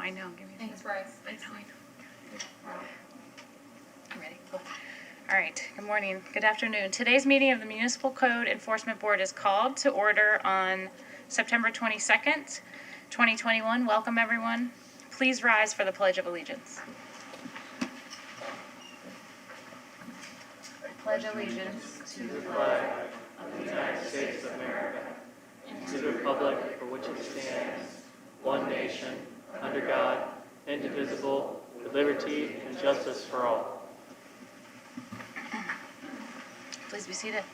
I know. Give me Thanks, Bryce. I know. I'm ready. Cool. All right. Good morning. Good afternoon. Today's meeting of the Municipal Code Enforcement Board is called to order on September 22nd, 2021. Welcome, everyone. Please rise for the Pledge of Allegiance. I pledge allegiance to the flag of the United States of America, and to the republic for which it stands, one nation, under God, indivisible, with liberty and justice for all. Please be seated.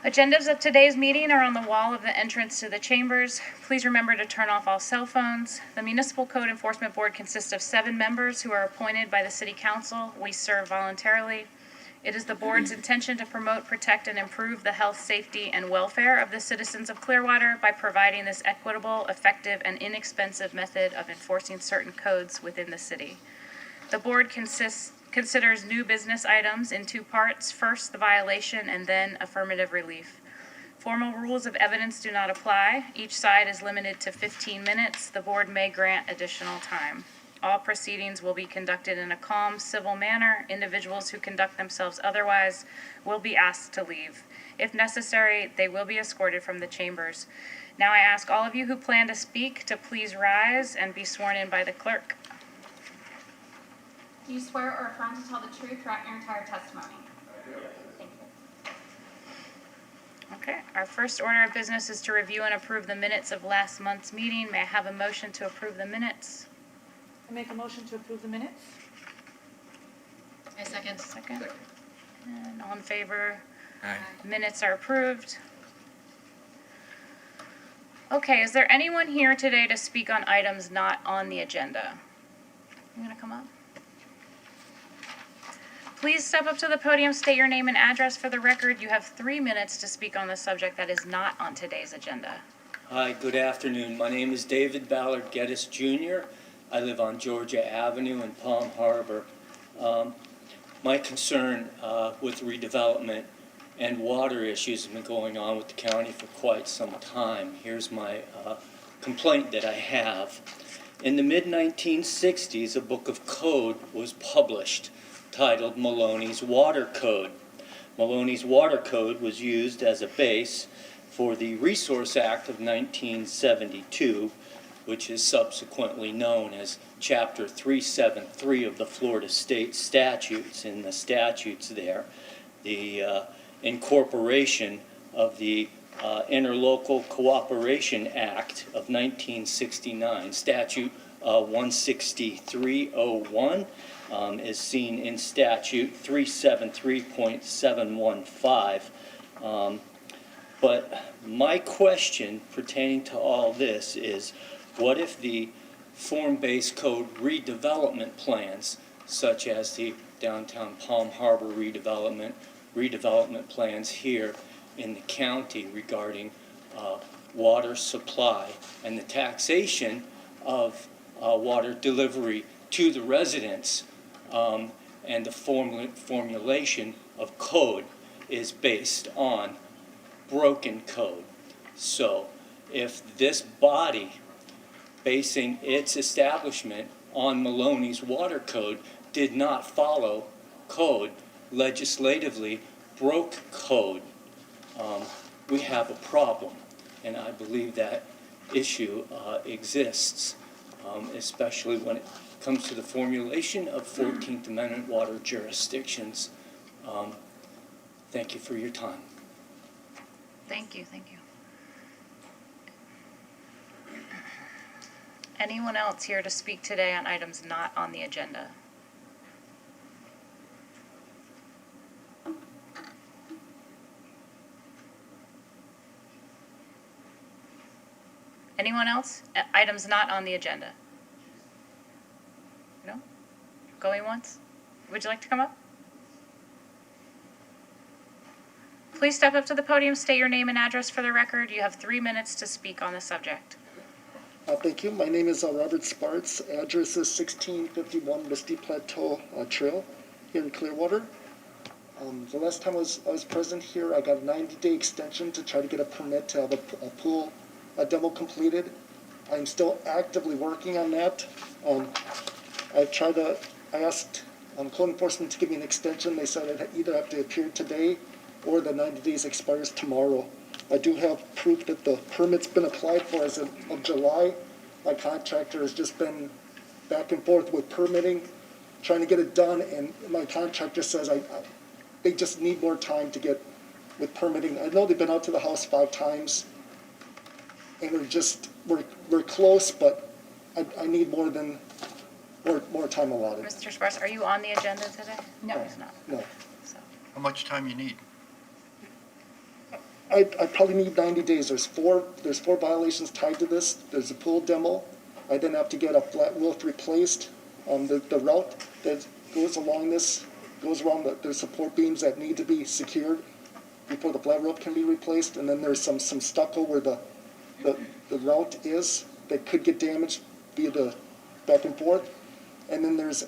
Agendas of today's meeting are on the wall of the entrance to the chambers. Please remember to turn off all cell phones. The Municipal Code Enforcement Board consists of 7 members who are appointed by the City Council. We serve voluntarily. It is the board's intention to promote, protect, and improve the health, safety, and welfare of the citizens of Clearwater by providing this equitable, effective, and inexpensive method of enforcing certain codes within the city. The board considers new business items in 2 parts. First, the violation, and then affirmative relief. Formal rules of evidence do not apply. Each side is limited to 15 minutes. The board may grant additional time. All proceedings will be conducted in a calm, civil manner. Individuals who conduct themselves otherwise will be asked to leave. If necessary, they will be escorted from the chambers. Now I ask all of you who plan to speak to please rise and be sworn in by the clerk. Do you swear or affirm to tell the truth throughout your entire testimony? Thank you. Okay, our first order of business is to review and approve the minutes of last month's meeting. May I have a motion to approve the minutes? I make a motion to approve the minutes. I second. Second. And all in favor? Aye. Minutes are approved. Okay, is there anyone here today to speak on items not on the agenda? You gonna come up? Please step up to the podium, state your name and address for the record. You have 3 minutes to speak on the subject that is not on today's agenda. Hi, good afternoon. My name is David Ballard Geddes Jr. I live on Georgia Avenue in Palm Harbor. My concern with redevelopment and water issues have been going on with the county for quite some time. Here's my complaint that I have. In the mid-1960s, a book of code was published titled Maloney's Water Code. Maloney's Water Code was used as a base for the Resource Act of 1972, which is subsequently known as Chapter 373 of the Florida State Statutes. In the statutes there, the incorporation of the Interlocal Cooperation Act of 1969, Statute 16301, is seen in Statute 373.715. But my question pertaining to all this is, what if the form-based code redevelopment plans, such as the downtown Palm Harbor redevelopment plans here in the county regarding water supply and the taxation of water delivery to the residents, and the formulation of code is based on broken code. So if this body, basing its establishment on Maloney's Water Code, did not follow code, legislatively broke code, we have a problem. And I believe that issue exists, especially when it comes to the formulation of 14th Amendment water jurisdictions. Thank you for your time. Thank you, thank you. Anyone else here to speak today on items not on the agenda? Anyone else? Items not on the agenda? No? Going once? Would you like to come up? Please step up to the podium, state your name and address for the record. You have 3 minutes to speak on the subject. Thank you. My name is Robert Sparts. Address is 1651 Misty Plateau Trail here in Clearwater. The last time I was present here, I got a 90-day extension to try to get a permit to have a pool demo completed. I'm still actively working on that. I asked code enforcement to give me an extension. They said I'd either have to appear today or the 90 days expires tomorrow. I do have proof that the permit's been applied for as of July. My contractor has just been back and forth with permitting, trying to get it done, and my contractor says they just need more time to get with permitting. I know they've been out to the house 5 times, and we're close, but I need more time allotted. Mr. Sparks, are you on the agenda today? No, he's not. No. So, How much time you need? I probably need 90 days. There's four violations tied to this. There's a pool demo. I then have to get a flat roof replaced. The route that goes along this goes around the support beams that need to be secured before the flat roof can be replaced. And then there's some stucco where the route is that could get damaged via the back and forth. And then there's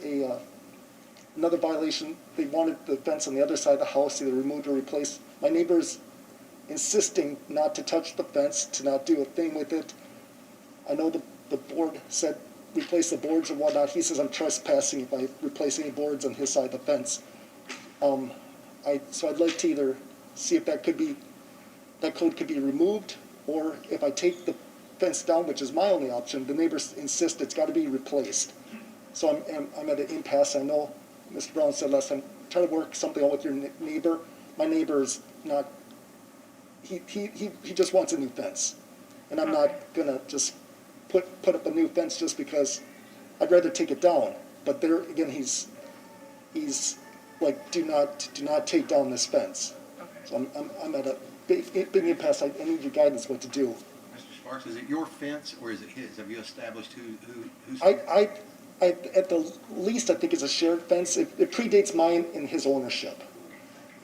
another violation. They wanted the fence on the other side of the house either removed or replaced. My neighbor's insisting not to touch the fence, to not do a thing with it. I know the board said replace the boards and whatnot. He says I'm trespassing if I replace any boards on his side of the fence. So I'd like to either see if that code could be removed, or if I take the fence down, which is my only option, the neighbors insist it's got to be replaced. So I'm at an impasse. I know Mr. Brown said last time, try to work something out with your neighbor. My neighbor is not. He just wants a new fence, and I'm not gonna just put up a new fence just because. I'd rather take it down. But there again, he's like, do not take down this fence. So I'm at a big impasse. I need your guidance what to do. Mr. Sparks, is it your fence or is it his? Have you established who's? I at the least I think it's a shared fence. It predates mine in his ownership,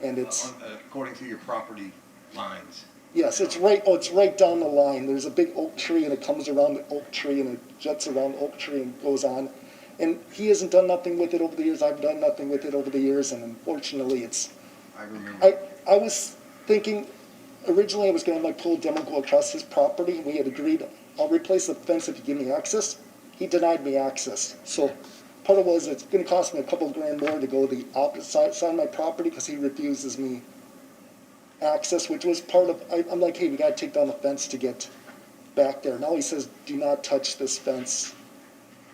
and it's according to your property lines. yes, it's right down the line. There's a big oak tree, and it comes around the oak tree, and it juts around the oak tree and goes on. And he hasn't done nothing with it over the years. I've done nothing with it over the years, and unfortunately, it's. I remember. I was thinking originally I was going to have my pool demo go across his property. We had agreed I'll replace the fence if you give me access. He denied me access. So part of it was it's going to cost me a couple grand more to go the opposite side of my property because he refuses me access, which was part of. I'm like, hey, we got to take down the fence to get back there. Now he says, do not touch this fence.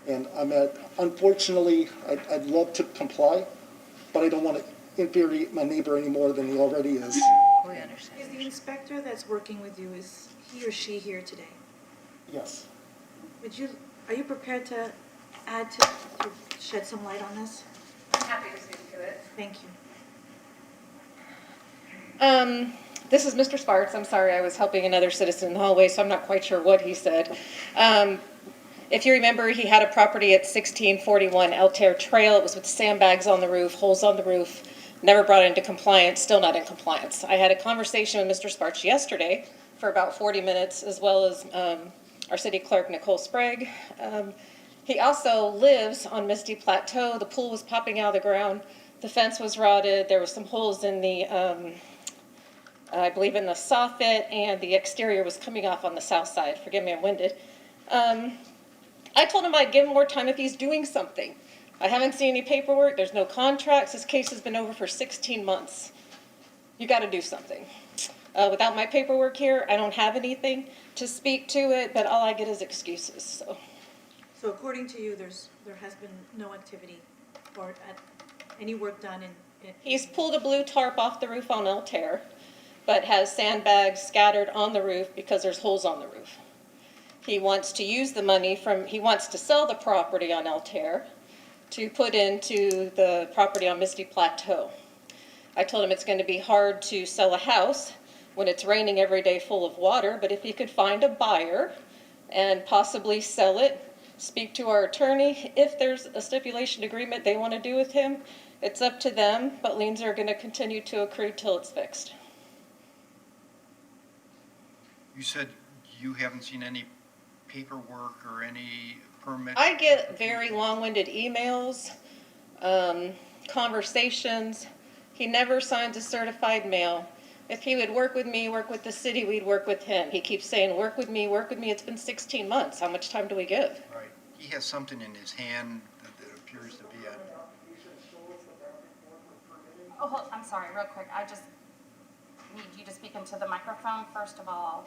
And unfortunately, I'd love to comply, but I don't want to infuriate my neighbor any more than he already is. we understand. Is the inspector that's working with you, is he or she here today? Yes. Are you prepared to add to shed some light on this? I'm happy to speak to it. Thank you. This is Mr. Sparks. I'm sorry, I was helping another citizen in the hallway, so I'm not quite sure what he said. If you remember, he had a property at 1641 Altair Trail. It was with sandbags on the roof, holes on the roof, never brought into compliance, still not in compliance. I had a conversation with Mr. Sparks yesterday for about 40 minutes, as well as our city clerk, Nicole Sprague. He also lives on Misty Plateau. The pool was popping out of the ground. The fence was rotted. There were some holes in the, I believe in the soffit, and the exterior was coming off on the south side. Forgive me, I'm winded. I told him I'd give him more time if he's doing something. I haven't seen any paperwork. There's no contracts. This case has been over for 16 months. You got to do something. Without my paperwork here, I don't have anything to speak to it, but all I get is excuses. So according to you, there has been no activity or any work done in. He's pulled a blue tarp off the roof on Altair, but has sandbags scattered on the roof because there's holes on the roof. He wants to use the money he wants to sell the property on Altair to put into the property on Misty Plateau. I told him it's going to be hard to sell a house when it's raining every day full of water, but if he could find a buyer and possibly sell it, speak to our attorney. If there's a stipulation agreement they want to do with him, it's up to them, but liens are going to continue to accrue till it's fixed. You said you haven't seen any paperwork or any permits? I get very long-winded emails, conversations. He never signs a certified mail. If he would work with me, work with the city, we'd work with him. He keeps saying, work with me, work with me. It's been 16 months. How much time do we give? Right. He has something in his hand that appears to be a, Oh, I'm sorry, real quick. I just need you to speak into the microphone first of all.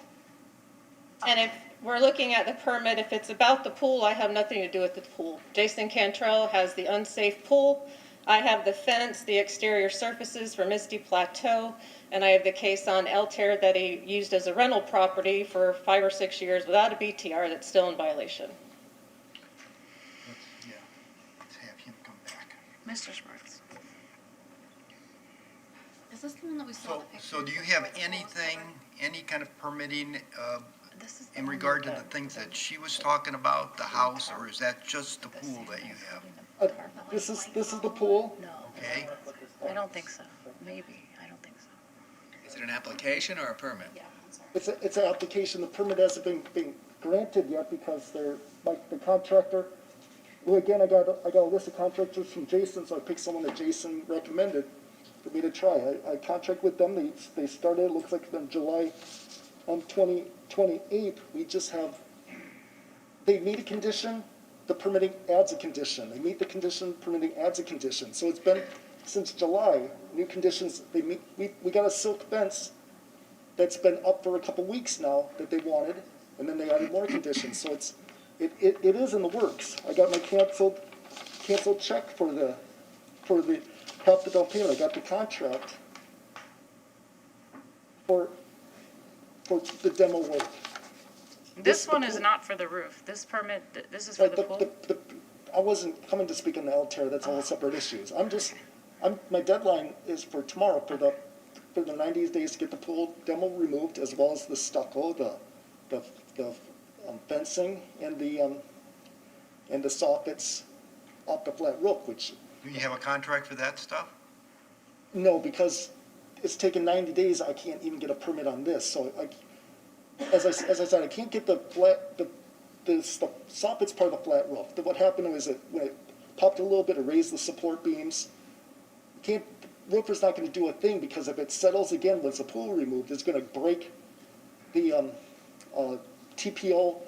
And if we're looking at the permit, if it's about the pool, I have nothing to do with the pool. Jason Cantrell has the unsafe pool. I have the fence, the exterior surfaces for Misty Plateau, and I have the case on Altair that he used as a rental property for 5 or 6 years without a BTR that's still in violation. let's have him come back. Mr. Sparks. Is this the one that we saw So, the picture? so do you have anything, any kind of permitting, This is the in one regard to with the things that she was talking about, the house, or is that just the pool that you have? This is the pool. No, Okay? I don't think so. Maybe, I don't think so. Is it an application or a permit? Yeah, I'm sorry. It's an application. The permit hasn't been granted yet because like the contractor. Well, again, I got a list of contractors from Jason, so I picked someone that Jason recommended for me to try. I contract with them. They started. It looks like on July 28th. We just have. They meet a condition. The permitting adds a condition. They meet the condition. Permitting adds a condition. So it's been since July. New conditions. They meet. We got a silk fence that's been up for a couple weeks now that they wanted, and then they added more conditions. So it is in the works. I got my canceled check for the half the down payment. I got the contract for the demo work. This one is not for the roof. This permit, this is for the pool? I wasn't coming to speak on the Altair. That's all separate issues. My deadline is for tomorrow for the 90 days to get the pool demo removed, as well as the stucco, the fencing, and the soffits off the flat roof, which, Do you have a contract for that stuff? no, because it's taken 90 days, I can't even get a permit on this, so as I said, I can't get the soffits part of the flat roof. What happened was that when it popped a little bit, it raised the support beams. The roofer's not gonna do a thing, because if it settles again once the pool removed, it's gonna break the TPO,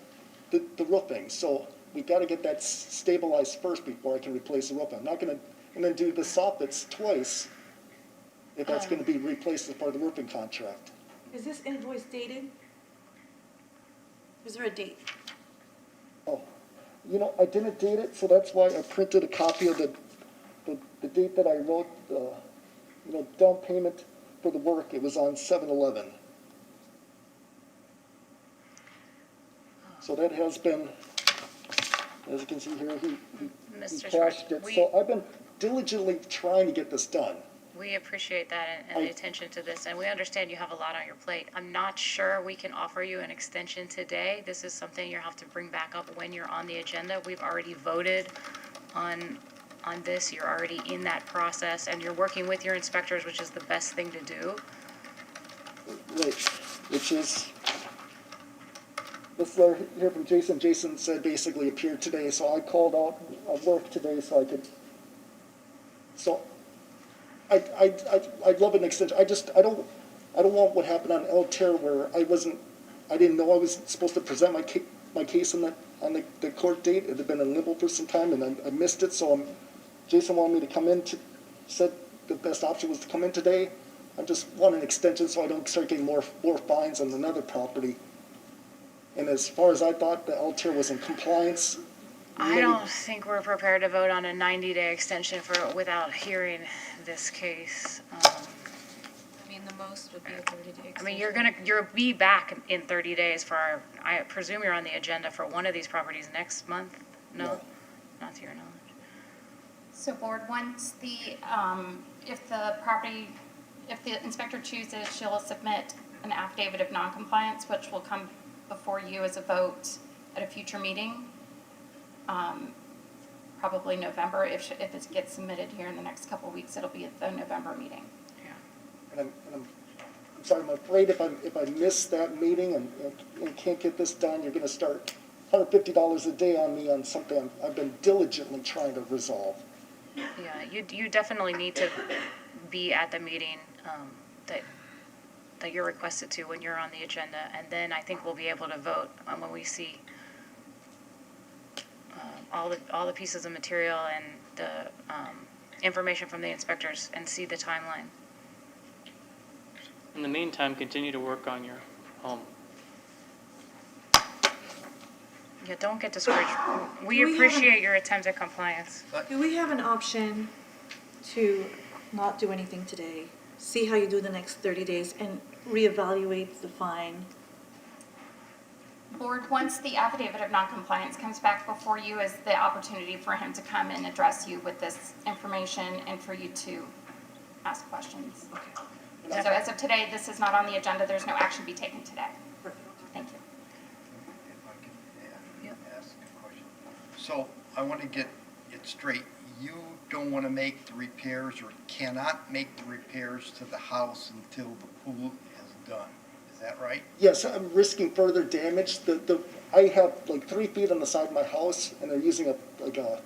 the roofing. So we gotta get that stabilized first before I can replace the roof. I'm not gonna, and then do the soffits twice, if that's gonna be replaced as part of the roofing contract. Is this invoice dated? Is there a date? Oh, I didn't date it, so that's why I printed a copy of the date that I wrote, down payment for the work. It was on 7/11. So that has been, as you can see here, he Mr. cashed Schwartz, it. So I've been diligently trying to get this done. we appreciate that and the attention to this, and we understand you have a lot on your plate. I'm not sure we can offer you an extension today. This is something you'll have to bring back up when you're on the agenda. We've already voted on this. You're already in that process, and you're working with your inspectors, which is the best thing to do. Right, which is, this letter here from Jason. Jason said basically appeared today, so I called out of work today so I could, so I'd love an extension. I don't want what happened on Altair where I didn't know I was supposed to present my case on the court date. It had been in limbo for some time, and I missed it, so Jason wanted me to come in, said the best option was to come in today. I just want an extension so I don't start getting more fines on another property. And as far as I thought, the Altair was in compliance. I don't think we're prepared to vote on a 90-day extension without hearing this case. I mean, the most would be a 30-day extension. I mean, you'll be back in 30 days for I presume you're on the agenda for one of these properties next month? No? Not to your knowledge. So board, once if the inspector chooses, she'll submit an affidavit of noncompliance, which will come before you as a vote at a future meeting. Probably November. If it gets submitted here in the next couple of weeks, it'll be at the November meeting. And I'm sorry, I'm afraid if I miss that meeting and can't get this done, you're gonna start $150 a day on me on something I've been diligently trying to resolve. Yeah, you definitely need to be at the meeting that that you're requested to when you're on the agenda, and then I think we'll be able to vote on when we see all the pieces of material and the information from the inspectors and see the timeline. In the meantime, continue to work on your home. Yeah, don't get discouraged. We Do we have appreciate your attempt at compliance. Do we have an option to not do anything today, see how you do the next 30 days, and reevaluate the fine? Board, once the affidavit of noncompliance comes back before you, is the opportunity for him to come and address you with this information and for you to ask questions. So as of today, this is not on the agenda. There's no action to be taken today. Thank you. If I could Yep. ask a question. So I want to get it straight. You don't want to make the repairs or cannot make the repairs to the house until the pool is done. Is that right? Yes, I'm risking further damage. I have like 3 feet on the side of my house, and they're using a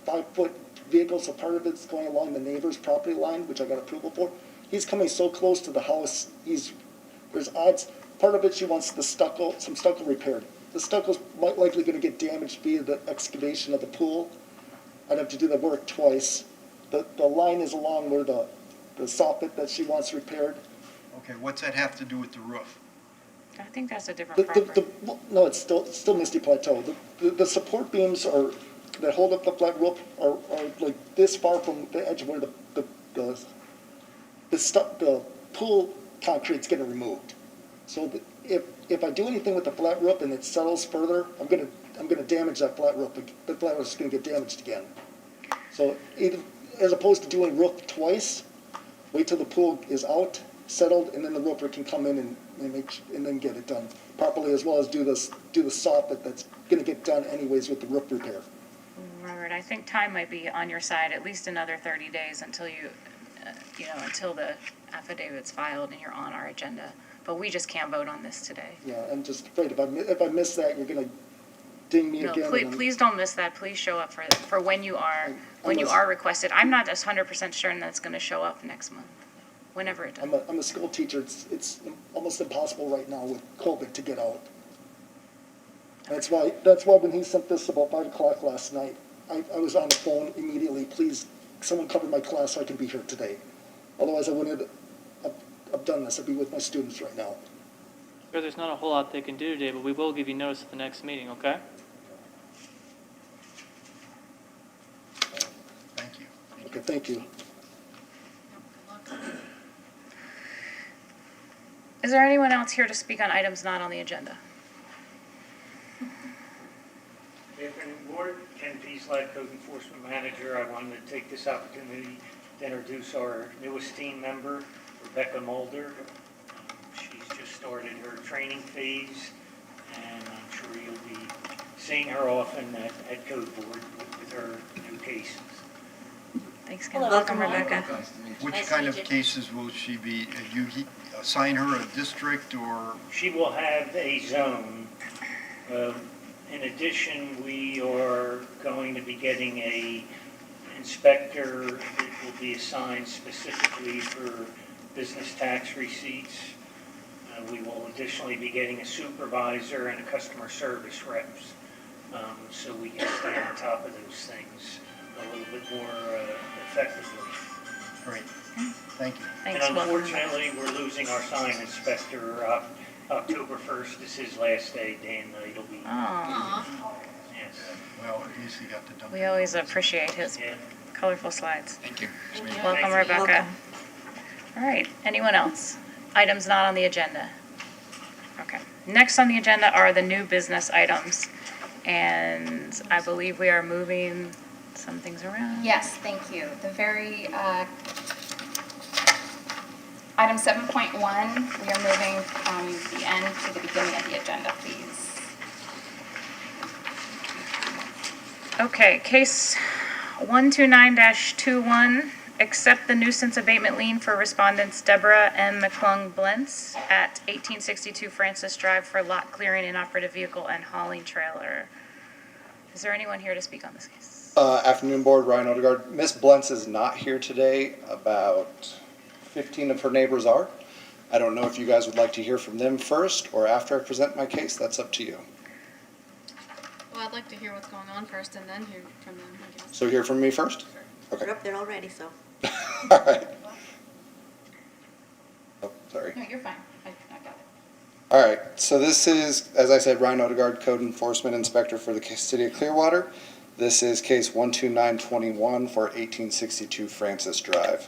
5-foot vehicle, so part of it's going along the neighbor's property line, which I got approval for. He's coming so close to the house, there's odds. Part of it, she wants some stucco repaired. The stucco's likely gonna get damaged via the excavation of the pool. I'd have to do the work twice. The line is along where the soffit that she wants repaired. Okay, what's that have to do with the roof? I think that's a different property. No, it's still Misty Plateau. The support beams that hold up the flat roof are like this far from the edge of where the pool concrete's getting removed. So if I do anything with the flat roof and it settles further, I'm gonna damage that flat roof. The flat roof's gonna get damaged again. So as opposed to doing roof twice, wait till the pool is out, settled, and then the roofer can come in and then get it done properly, as well as do the soffit that's gonna get done anyways with the roof repair. Robert, I think time might be on your side, at least another 30 days until until the affidavit's filed and you're on our agenda. But we just can't vote on this today. Yeah, I'm just afraid if I miss that, you're gonna ding me No, again. please don't miss that. Please show up for when you are requested. I'm not just 100% certain that's going to show up next month, whenever it does. I'm a school teacher. It's almost impossible right now with COVID to get out. That's why when he sent this about 5 o'clock last night, I was on the phone immediately. Please, someone cover my class so I can be here today. Otherwise, I wouldn't have done this. I'd be with my students right now. Sure, there's not a whole lot they can do today, but we will give you notice at the next meeting, okay? Thank you. Okay, thank you. Is there anyone else here to speak on items not on the agenda? Afternoon, Board. Ken Peaslide, Code Enforcement Manager. I wanted to take this opportunity to introduce our newest team member, Rebecca Mulder. She's just started her training phase, and I'm sure you'll be seeing her often at Code Board with her new cases. Thanks, Ken. Hello. Welcome, Rebecca. Which kind of cases will she be, you assign her a district or? She will have a zone. In addition, we are going to be getting a inspector that will be assigned specifically for business tax receipts. We will additionally be getting a supervisor and a customer service reps, so we can stay on top of those things a little bit more effectively. Great, thank you. Thanks, And welcome. unfortunately, we're losing our sign inspector. October 1st is his last day and night will be. Oh, Yes. Well, at least he got the Dunkin'. we always appreciate his Yeah. colorful slides. Thank you. Welcome, you. Rebecca. Welcome. All right, anyone else? Items not on the agenda? Okay. Next on the agenda are the new business items. And I believe we are moving some things around. Yes, thank you. The item 7.1, we are moving from the end to the beginning of the agenda, please. Okay, case 129-21, accept the nuisance abatement lien for respondents Deborah M. McClung Blentz at 1862 Francis Drive for lot clearing, inoperative vehicle, and hauling trailer. Is there anyone here to speak on this case? Afternoon, Board. Ryan Odegaard. Miss Blentz is not here today. About 15 of her neighbors are. I don't know if you guys would like to hear from them first or after I present my case. That's up to you. Well, I'd like to hear what's going on first and then hear from them, I guess. So hear from me first? Okay. We're up there already, so. All right. Oh, sorry. No, you're fine. I got it. All right, so this is, as I said, Ryan Odegaard, Code Enforcement Inspector for the City of Clearwater. This is case 12921 for 1862 Francis Drive.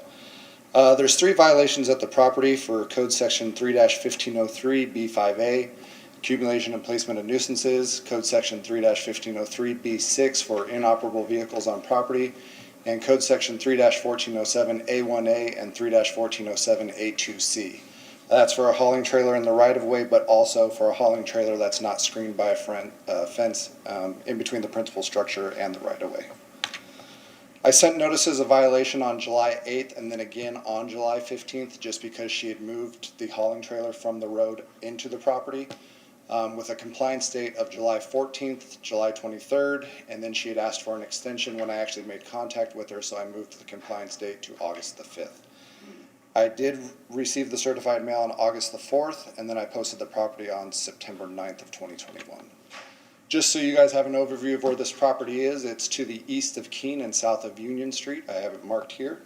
There's 3 violations at the property for Code Section 3-1503 B5A, accumulation and placement of nuisances, Code Section 3-1503 B6 for inoperable vehicles on property, and Code Section 3-1407 A1A and 3-1407 A2C. That's for a hauling trailer in the right-of-way, but also for a hauling trailer that's not screened by a fence in between the principal structure and the right-of-way. I sent notices of violation on July 8th and then again on July 15th, just because she had moved the hauling trailer from the road into the property, with a compliance date of July 14th, July 23rd, and then she had asked for an extension when I actually made contact with her, so I moved the compliance date to August the 5th. I did receive the certified mail on August the 4th, and then I posted the property on September 9th of 2021. Just so you guys have an overview of where this property is, it's to the east of Keene and south of Union Street. I have it marked here.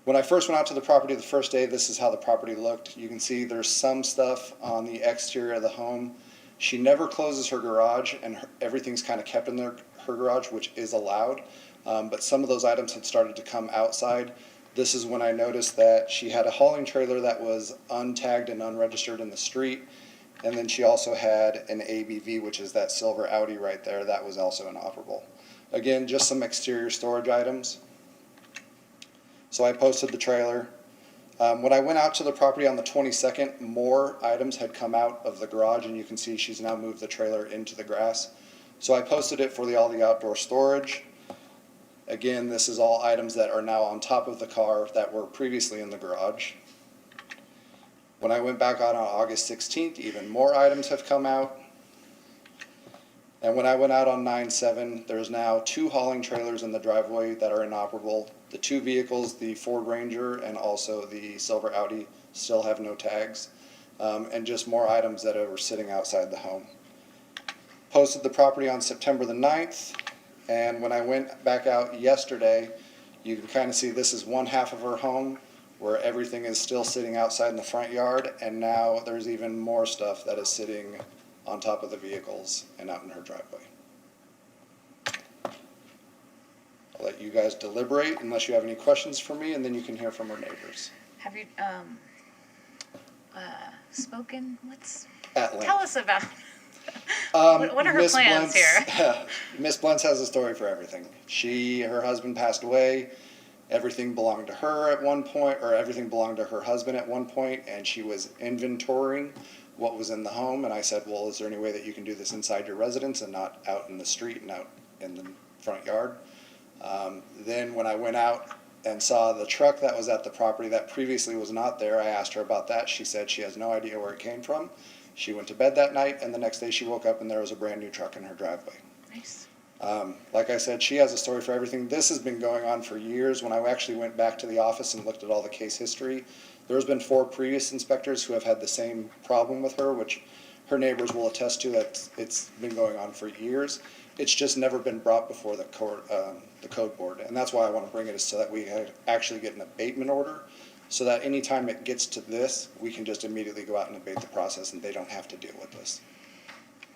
When I first went out to the property the first day, this is how the property looked. You can see there's some stuff on the exterior of the home. She never closes her garage, and everything's kind of kept in her garage, which is allowed. But some of those items had started to come outside. This is when I noticed that she had a hauling trailer that was untagged and unregistered in the street. And then she also had an ABV, which is that silver Audi right there, that was also inoperable. Again, just some exterior storage items. So I posted the trailer. When I went out to the property on the 22nd, more items had come out of the garage, and you can see she's now moved the trailer into the grass. So I posted it for all the outdoor storage. Again, this is all items that are now on top of the car that were previously in the garage. When I went back out on August 16th, even more items have come out. And when I went out on 9/7, there's now 2 hauling trailers in the driveway that are inoperable. The 2 vehicles, the Ford Ranger and also the silver Audi, still have no tags. And just more items that are sitting outside the home. Posted the property on September the 9th. And when I went back out yesterday, you can kind of see this is one half of her home, where everything is still sitting outside in the front yard, and now there's even more stuff that is sitting on top of the vehicles and out in her driveway. I'll let you guys deliberate unless you have any questions for me, and then you can hear from her neighbors. Have you spoken? At length. Tell us about. What are her Miss plans Blunt's- here? Miss Blunt's has a story for everything. Her husband passed away. Everything belonged to her at one point, or everything belonged to her husband at one point, and she was inventorying what was in the home. And I said, well, is there any way that you can do this inside your residence and not out in the street and out in the front yard? Then when I went out and saw the truck that was at the property that previously was not there, I asked her about that. She said she has no idea where it came from. She went to bed that night, and the next day she woke up and there was a brand new truck in her driveway. Nice. Like I said, she has a story for everything. This has been going on for years. When I actually went back to the office and looked at all the case history, there's been 4 previous inspectors who have had the same problem with her, which her neighbors will attest to, that it's been going on for years. It's just never been brought before the code board. And that's why I want to bring it, is so that we actually get an abatement order, so that anytime it gets to this, we can just immediately go out and abate the process and they don't have to deal with this.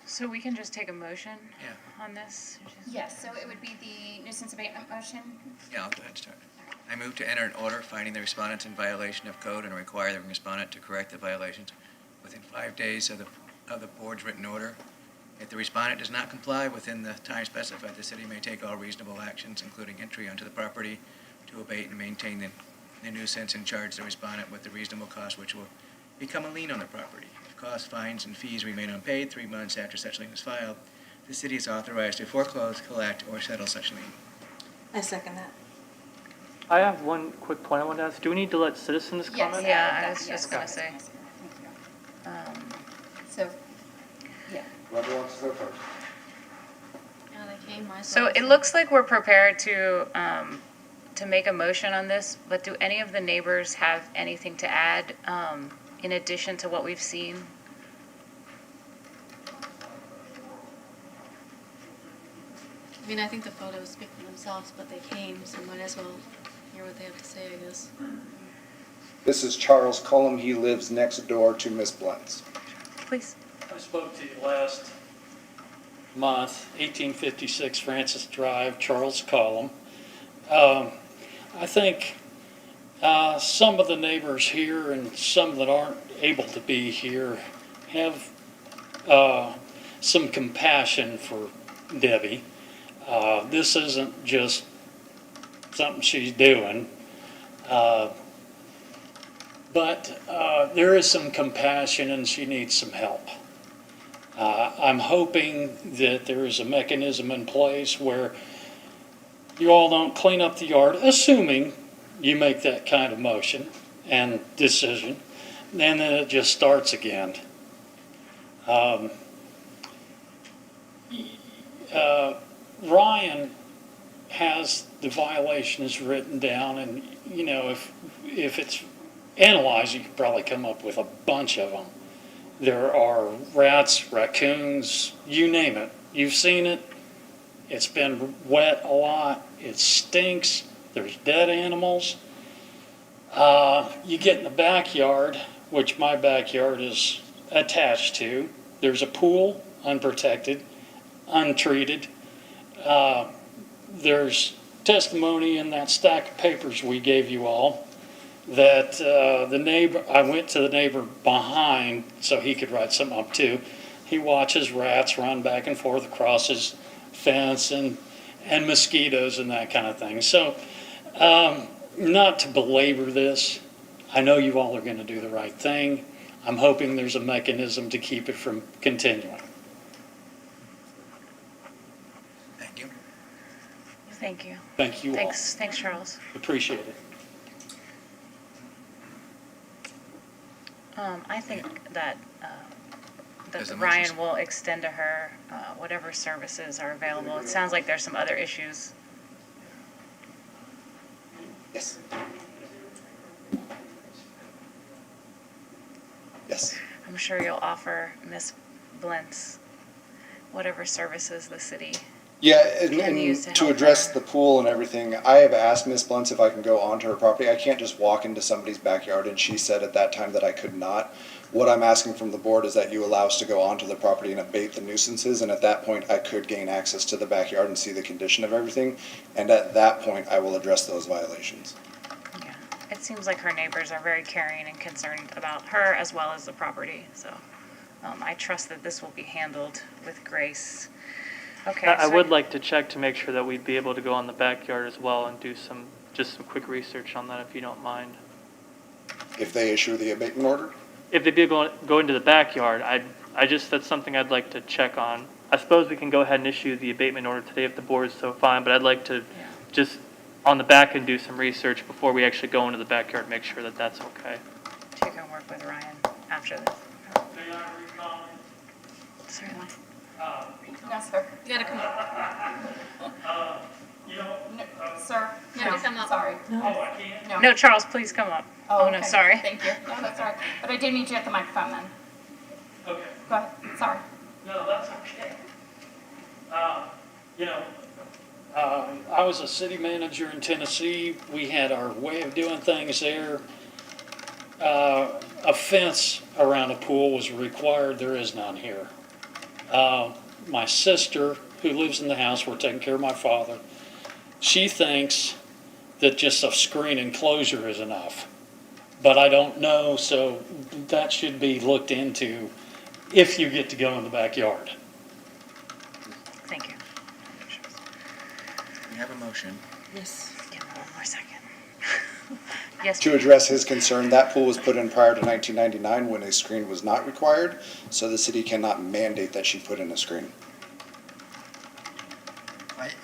So we can just take a motion Yeah. on this? Yes, so it would be the nuisance abatement motion. Yeah, I'll go ahead and start. I move to enter an order finding the respondent in violation of code and require the respondent to correct the violations within 5 days of the board's written order. If the respondent does not comply within the time specified, the city may take all reasonable actions, including entry onto the property, to abate and maintain the nuisance and charge the respondent with the reasonable cost, which will become a lien on the property. If costs, fines, and fees remain unpaid 3 months after such lien is filed, the city is authorized to foreclose, collect, or settle such lien. I second that. I have one quick point I want to ask. Do we need to let citizens Yes, comment? Yeah, I was just gonna say. So, yeah. Whoever wants to go first. Yeah, they came, I saw So it some. looks like we're prepared to to make a motion on this, but do any of the neighbors have anything to add in addition to what we've seen? I mean, I think the photos speak for themselves, but they came, so might as well hear what they have to say, I guess. This is Charles Cullum. He lives next door to Miss Blunt's. Please. I spoke to you last month, 1856 Francis Drive, Charles Cullum. I think some of the neighbors here and some that aren't able to be here have some compassion for Debbie. This isn't just something she's doing, but there is some compassion and she needs some help. I'm hoping that there is a mechanism in place where you all don't clean up the yard, assuming you make that kind of motion and decision, and then it just starts again. Ryan has the violations written down, and you know, if it's analyzed, you could probably come up with a bunch of them. There are rats, raccoons, you name it. You've seen it. It's been wet a lot. It stinks. There's dead animals. You get in the backyard, which my backyard is attached to. There's a pool, unprotected, untreated. There's testimony in that stack of papers we gave you all that the neighbor, I went to the neighbor behind so he could write something up too. He watches rats run back and forth across his fence and mosquitoes and that kind of thing. So not to belabor this, I know you all are going to do the right thing. I'm hoping there's a mechanism to keep it from continuing. Thank you. Thank you. Thank you all. Thanks, Charles. Appreciate it. I think that There's a Ryan motion. will extend to her whatever services are available. It sounds like there's some other issues. Yes. Yes. I'm sure you'll offer Miss Blentz whatever services the city. Yeah, Can use and to to help address her. the pool and everything, I have asked Miss Blunt's if I can go onto her property. I can't just walk into somebody's backyard, and she said at that time that I could not. What I'm asking from the board is that you allow us to go onto the property and abate the nuisances, and at that point, I could gain access to the backyard and see the condition of everything, and at that point, I will address those violations. Yeah, it seems like her neighbors are very caring and concerned about her as well as the property. So I trust that this will be handled with grace. Okay. I so would like to check to make sure that we'd be able to go on the backyard as well and do some quick research on that, if you don't mind. If they issue the abatement order? If they'd be able to go into the backyard, that's something I'd like to check on. I suppose we can go ahead and issue the abatement order today if the board is so fine, but I'd like to just on the back and do some research before we actually go into the backyard, make sure that that's okay. you can work with Ryan after this. Certainly. Yes, sir. You gotta come up. No, sir. You have to come up. Sorry. No. No, Charles, please come up. Oh, no, okay. sorry. Thank you. No, that's all right. But I do need you at the microphone then. Okay. Go ahead. Sorry. No, that's okay. I was a city manager in Tennessee. We had our way of doing things there. A fence around a pool was required. There is none here. My sister, who lives in the house, we're taking care of my father. She thinks that just a screen enclosure is enough. But I don't know, so that should be looked into if you get to go in the backyard. Thank you. We have a motion. Yes. Give me one more second. Yes. To address his concern, that pool was put in prior to 1999 when a screen was not required, so the city cannot mandate that she put in a screen.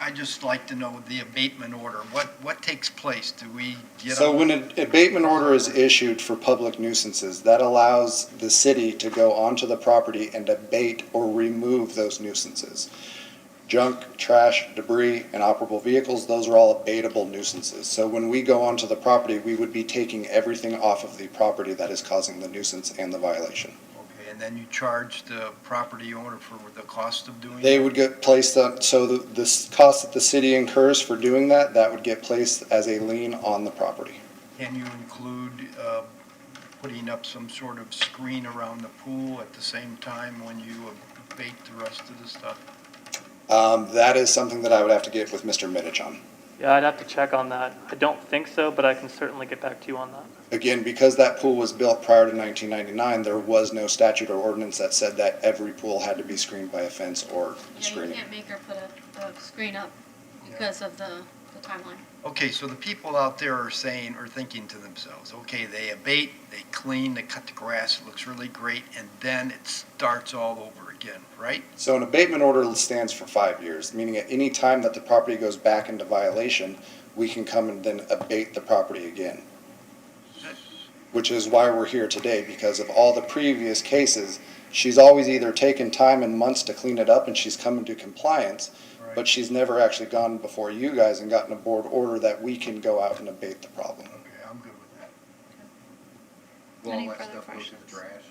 I just like to know the abatement order. What takes place? Do we get? So when an abatement order is issued for public nuisances, that allows the city to go onto the property and abate or remove those nuisances. Junk, trash, debris, and operable vehicles, those are all abatable nuisances. So when we go onto the property, we would be taking everything off of the property that is causing the nuisance and the violation. Okay, and then you charge the property owner for the cost of doing They it? would get placed on, so the cost that the city incurs for doing that, that would get placed as a lien on the property. Can you include putting up some sort of screen around the pool at the same time when you abate the rest of the stuff? That is something that I would have to get with Mr. Middich on. Yeah, I'd have to check on that. I don't think so, but I can certainly get back to you on that. Again, because that pool was built prior to 1999, there was no statute or ordinance that said that every pool had to be screened by a fence or Yeah, you screening. can't make her put a screen up because of the timeline. Okay, so the people out there are thinking to themselves, okay, they abate, they clean, they cut the grass, it looks really great, and then it starts all over again, right? So an abatement order stands for 5 years, meaning at any time that the property goes back into violation, we can come and then abate the property again. Which is why we're here today, because of all the previous cases, she's always either taken time and months to clean it up and she's come into compliance, but she's never actually gone before you guys and gotten a board order that we can go out and abate the problem. Okay, I'm good with that. Will all that stuff go to the trash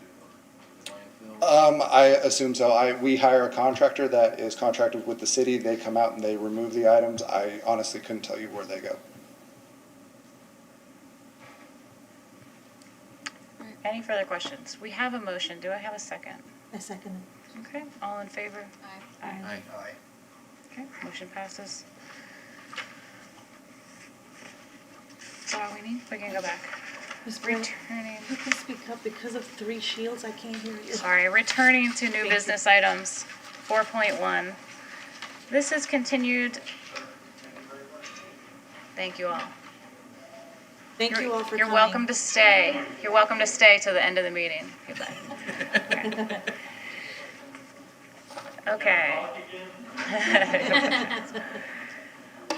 I assume so. We hire a contractor that is contracted with the city. They come out and they remove the items. I honestly couldn't tell you where they go. Any further questions? We have a motion. Do I have a second? I second Okay, all in favor? Aye. Aye. Okay, motion passes. Is that all we need? We can go back. it. Ms. Brown, Returning, you can speak up because of 3 shields, I can't hear you. sorry, returning to new business items, 4.1. This is continued. Thank you all. Thank you all for coming. You're welcome to stay. You're welcome to stay to the end of the meeting. if you'd like. Okay.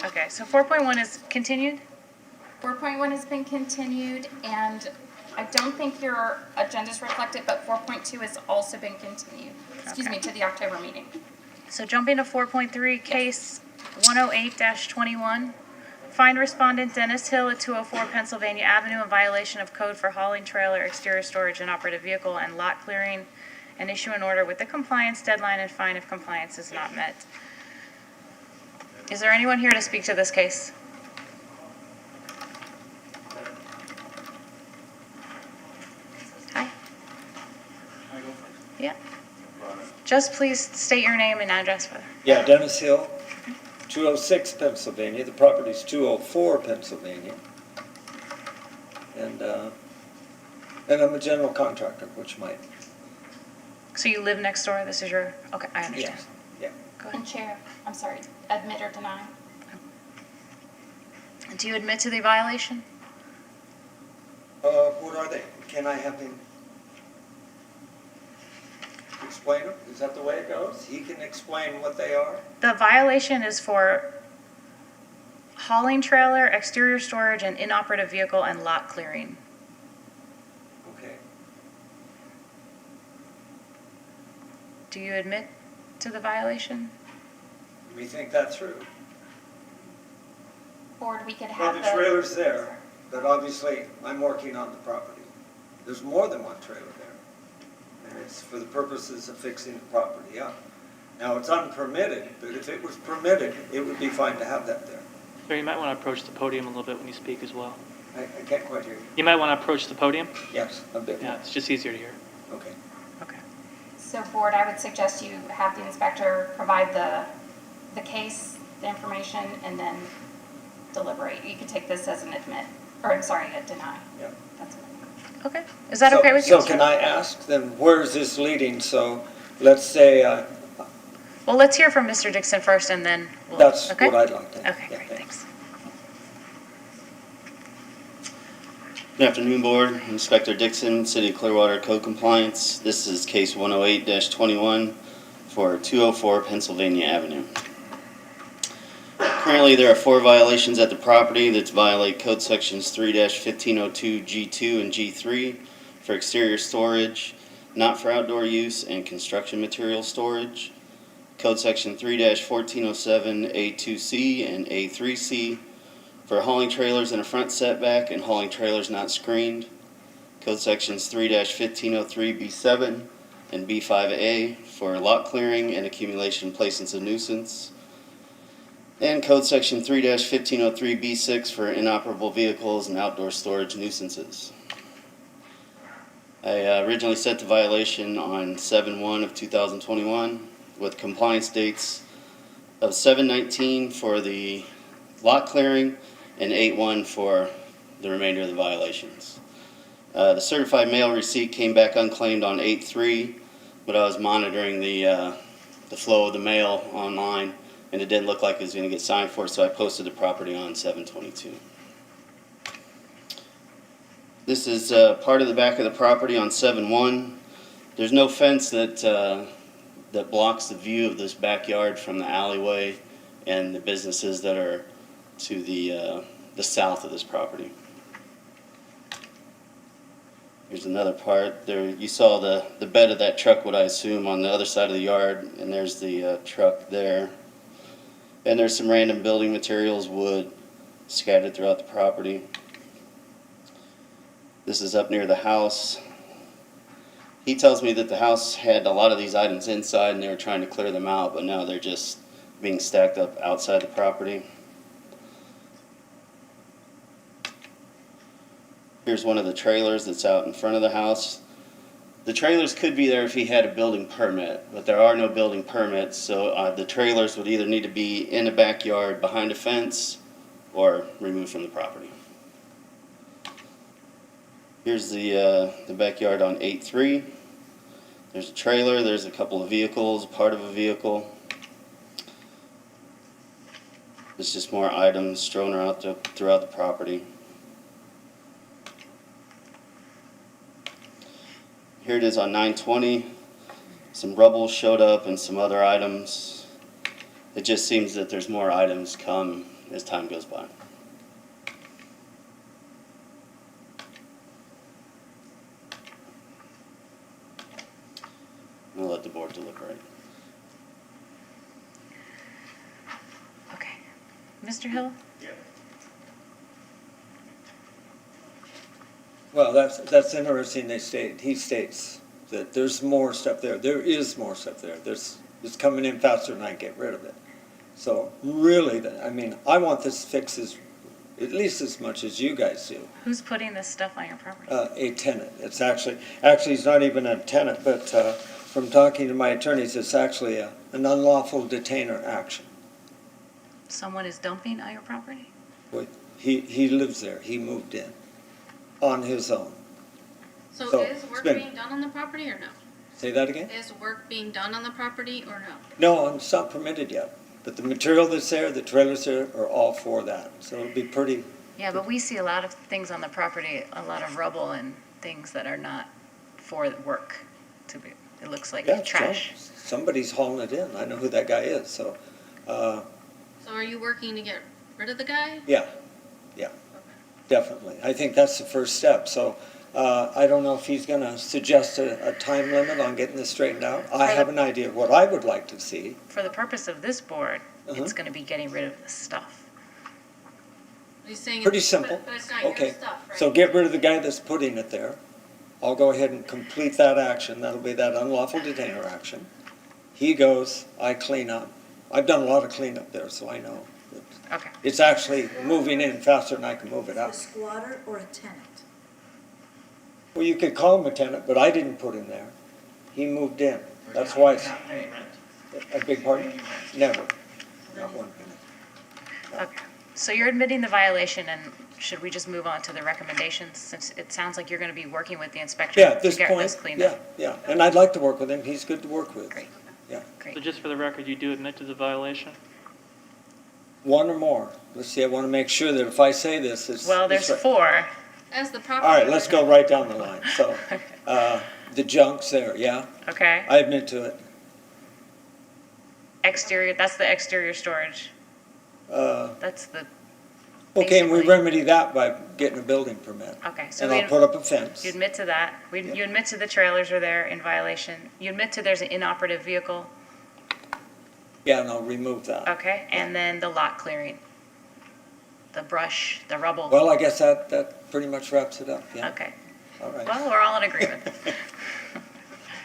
Okay, so 4.1 is continued? 4.1 has been continued, and I don't think your agenda's reflected, but 4.2 has also been continued, to the October meeting. So jumping to 4.3, case 108-21. Find respondent Dennis Hill at 204 Pennsylvania Avenue in violation of code for hauling trailer, exterior storage, inoperative vehicle, and lot clearing, and issue an order with the compliance deadline and fine if compliance is not met. Is there anyone here to speak to this case? Hi. Yeah. Just please state your name and address for. Yeah, Dennis Hill, 206 Pennsylvania. The property's 204 Pennsylvania. And I'm a general contractor, which might, So you live next door, this is your, okay, I understand. yes, yeah. Go And ahead. Chair, I'm sorry, admit or deny? Do you admit to the violation? What are they? Can I have him explain them? Is that the way it goes? He can explain what they are? The violation is for hauling trailer, exterior storage, and inoperative vehicle and lot clearing. Okay. Do you admit to the violation? Let me think that through. Board, we could Well, have the the, trailer's there, but obviously I'm working on the property. There's more than one trailer there. And it's for the purposes of fixing the property up. Now, it's unpermitted, but if it was permitted, it would be fine to have that there. Sir, you might want to approach the podium a little bit when you speak as well. I can't quite hear you. You might want to approach the podium. Yes, a bit Yeah, more. it's just easier to hear. Okay. Okay. so Board, I would suggest you have the inspector provide the case, the information, and then deliberate. You could take this as an admit, or I'm sorry, a deny. Yeah. That's what Okay. Is that okay with you? So can I ask then, where is this leading? So let's say, Well, let's hear from Mr. Dixon first and then we'll, that's okay? what I'd like to. Okay, Yeah, great, thanks. Good afternoon, Board. Inspector Dixon, City of Clearwater Code Compliance. This is case 108-21 for 204 Pennsylvania Avenue. Currently, there are 4 violations at the property that violate Code Sections 3-1502 G2 and G3 for exterior storage, not for outdoor use, and construction material storage. Code Section 3-1407 A2C and A3C for hauling trailers in a front setback and hauling trailers not screened. Code Sections 3-1503 B7 and B5A for lot clearing and accumulation placements of nuisance. And Code Section 3-1503 B6 for inoperable vehicles and outdoor storage nuisances. I originally set the violation on 7/1 of 2021 with compliance dates of 7/19 for the lot clearing and 8/1 for the remainder of the violations. The certified mail receipt came back unclaimed on 8/3, but I was monitoring the flow of the mail online, and it didn't look like it was going to get signed for, so I posted the property on 7/22. This is part of the back of the property on 7/1. There's no fence that blocks the view of this backyard from the alleyway and the businesses that are to the south of this property. Here's another part. There, you saw the bed of that truck, what I assume, on the other side of the yard, and there's the truck there. And there's some random building materials, wood, scattered throughout the property. This is up near the house. He tells me that the house had a lot of these items inside and they were trying to clear them out, but now they're just being stacked up outside the property. Here's one of the trailers that's out in front of the house. The trailers could be there if he had a building permit, but there are no building permits, so the trailers would either need to be in a backyard behind a fence or removed from the property. Here's the backyard on 8/3. There's a trailer, there's a couple of vehicles, part of a vehicle. There's just more items strewn out throughout the property. Here it is on 9/20. Some rubble showed up and some other items. It just seems that there's more items come as time goes by. I'll let the board deliberate. Okay. Mr. Hill? Well, that's interesting. He states that there's more stuff there. There is more stuff there. It's coming in faster than I get rid of it. So really, I mean, I want this fixed at least as much as you guys do. Who's putting this stuff on your property? A tenant. It's actually he's not even a tenant, but from talking to my attorneys, it's actually an unlawful detainer action. Someone is dumping on your property? He lives there. He moved in on his own. So is work being done on the property or no? Say that again? Is work being done on the property or no? No, it's not permitted yet. But the material that's there, the trailers there, are all for that. So it'll be pretty. Yeah, but we see a lot of things on the property, a lot of rubble and things that are not for work. It looks like trash. Somebody's hauling it in. I know who that guy is. So are you working to get rid of the guy? Yeah, definitely. I think that's the first step. So I don't know if he's going to suggest a time limit on getting this straightened out. I have an idea of what I would like to see. For the purpose of this board, it's going to be getting rid of the stuff. He's saying Pretty simple. But it's not Okay, your stuff, right? so get rid of the guy that's putting it there. I'll go ahead and complete that action. That'll be that unlawful detainer action. He goes, I clean up. I've done a lot of cleanup there, so I know. Okay. It's actually moving in faster than I can move it A out. squatter or a tenant? Well, you could call him a tenant, but I didn't put him there. He moved in. That's why it's a big party. Never. Not one penny. Okay. So you're admitting the violation, and should we just move on to the recommendations, since it sounds like you're going to be working with the inspector Yeah, at to this get point, this cleaned up? yeah. And I'd like to work with him. He's good to work with. Great. Yeah. Great. So just for the record, you do admit to the violation? One or more. Let's see, I want to make sure that if I say this, it's. Well, there's right. 4. As the property. All right, let's go right down the line. So, the junk's there, yeah? Okay. I admit to it. Exterior, that's the exterior storage. That's the. Okay, and we basically- remedy that by getting a building permit. Okay, so And we- I'll put up a fence. You admit to that. You admit to the trailers are there in violation. You admit to there's an inoperative vehicle. Yeah, and I'll remove that. Okay, and then the lot clearing. The brush, the rubble. Well, I guess that pretty much wraps it up, yeah. Okay, All right. well, we're all in agreement.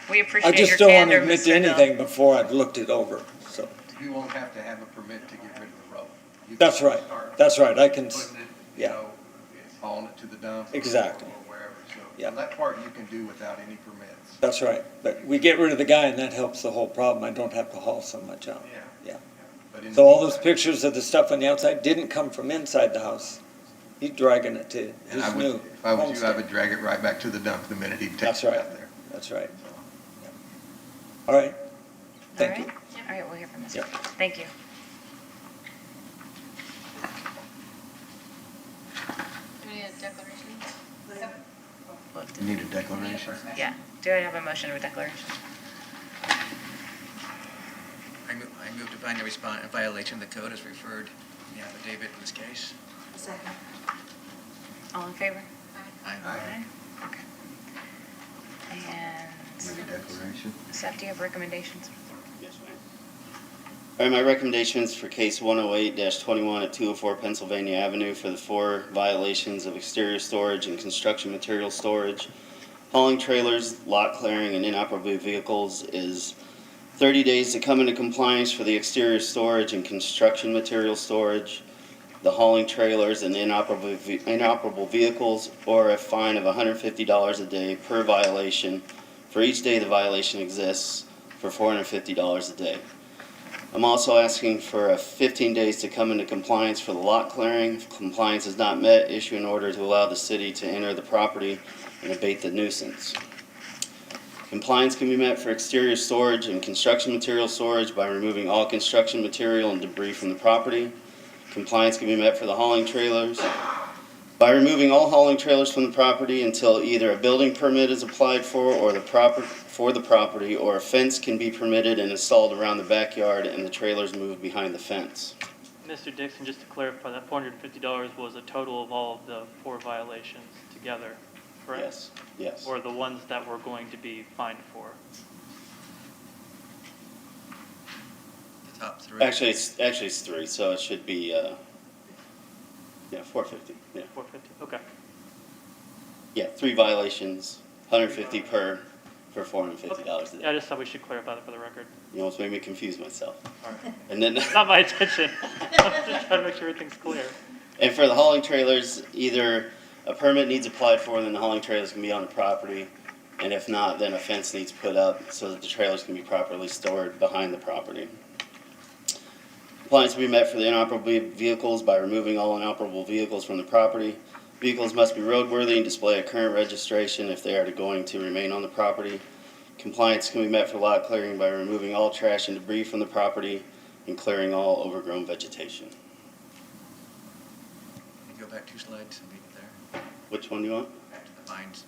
We I appreciate your just don't want to candor, admit Mr. to Hill. anything before I've looked it over, so. You won't have to have a permit to get rid of the rubble. You That's can right, start that's right, I can, Putting it, yeah. you know, hauling it to the dump. Exactly. Or wherever, Yeah. so that part you can do without any permits. That's right, but we get rid of the guy and that helps the whole problem, I don't have to haul so much out. Yeah. But in So the all those meantime- pictures of the stuff on the outside didn't come from inside the house. He's dragging it to And his I would, new if I was you, I homestead. would drag it right back to the dump the minute he takes That's it right, out there. that's right. All right, thank All you. right. All right, we'll hear from Mr. Yep. Thank you. Do we need a declaration? You need a declaration? Yeah, do I have a motion or declaration? I move to find the respondent in violation of the code as referred in the affidavit in this case. Second. All in favor? Aye. Okay. And Need a declaration? Seth, do you have recommendations? Yes, ma'am. All right, my recommendations for case 108-21 at 204 Pennsylvania Avenue for the 4 violations of exterior storage and construction material storage, hauling trailers, lot clearing, and inoperable vehicles is 30 days to come into compliance for the exterior storage and construction material storage, the hauling trailers and inoperable vehicles, or a fine of $150 a day per violation for each day the violation exists for $450 a day. I'm also asking for 15 days to come into compliance for the lot clearing. If compliance is not met, issue an order to allow the city to enter the property and abate the nuisance. Compliance can be met for exterior storage and construction material storage by removing all construction material and debris from the property. Compliance can be met for the hauling trailers by removing all hauling trailers from the property until either a building permit is applied for or the property, or a fence can be permitted and installed around the backyard and the trailers moved behind the fence. Mr. Dixon, just to clarify, that $450 was a total of all of the 4 violations together, correct? Yes, yes. Or the ones that we're going to be fined for? The top 3. Actually, it's 3, so it should be, $450, yeah. $450, okay. Yeah, 3 violations, $150 per, for $450 a Yeah, I day. just thought we should clarify that for the record. You almost made me confuse myself. All right. And then, Not my intention. I'm just trying to make sure everything's clear. and for the hauling trailers, either a permit needs applied for, then the hauling trailers can be on the property. And if not, then a fence needs put up so that the trailers can be properly stored behind the property. Compliance will be met for the inoperable vehicles by removing all inoperable vehicles from the property. Vehicles must be roadworthy and display a current registration if they are going to remain on the property. Compliance can be met for lot clearing by removing all trash and debris from the property and clearing all overgrown vegetation. Can you go back 2 slides and leave it there? Which one do you want? Back to the fines.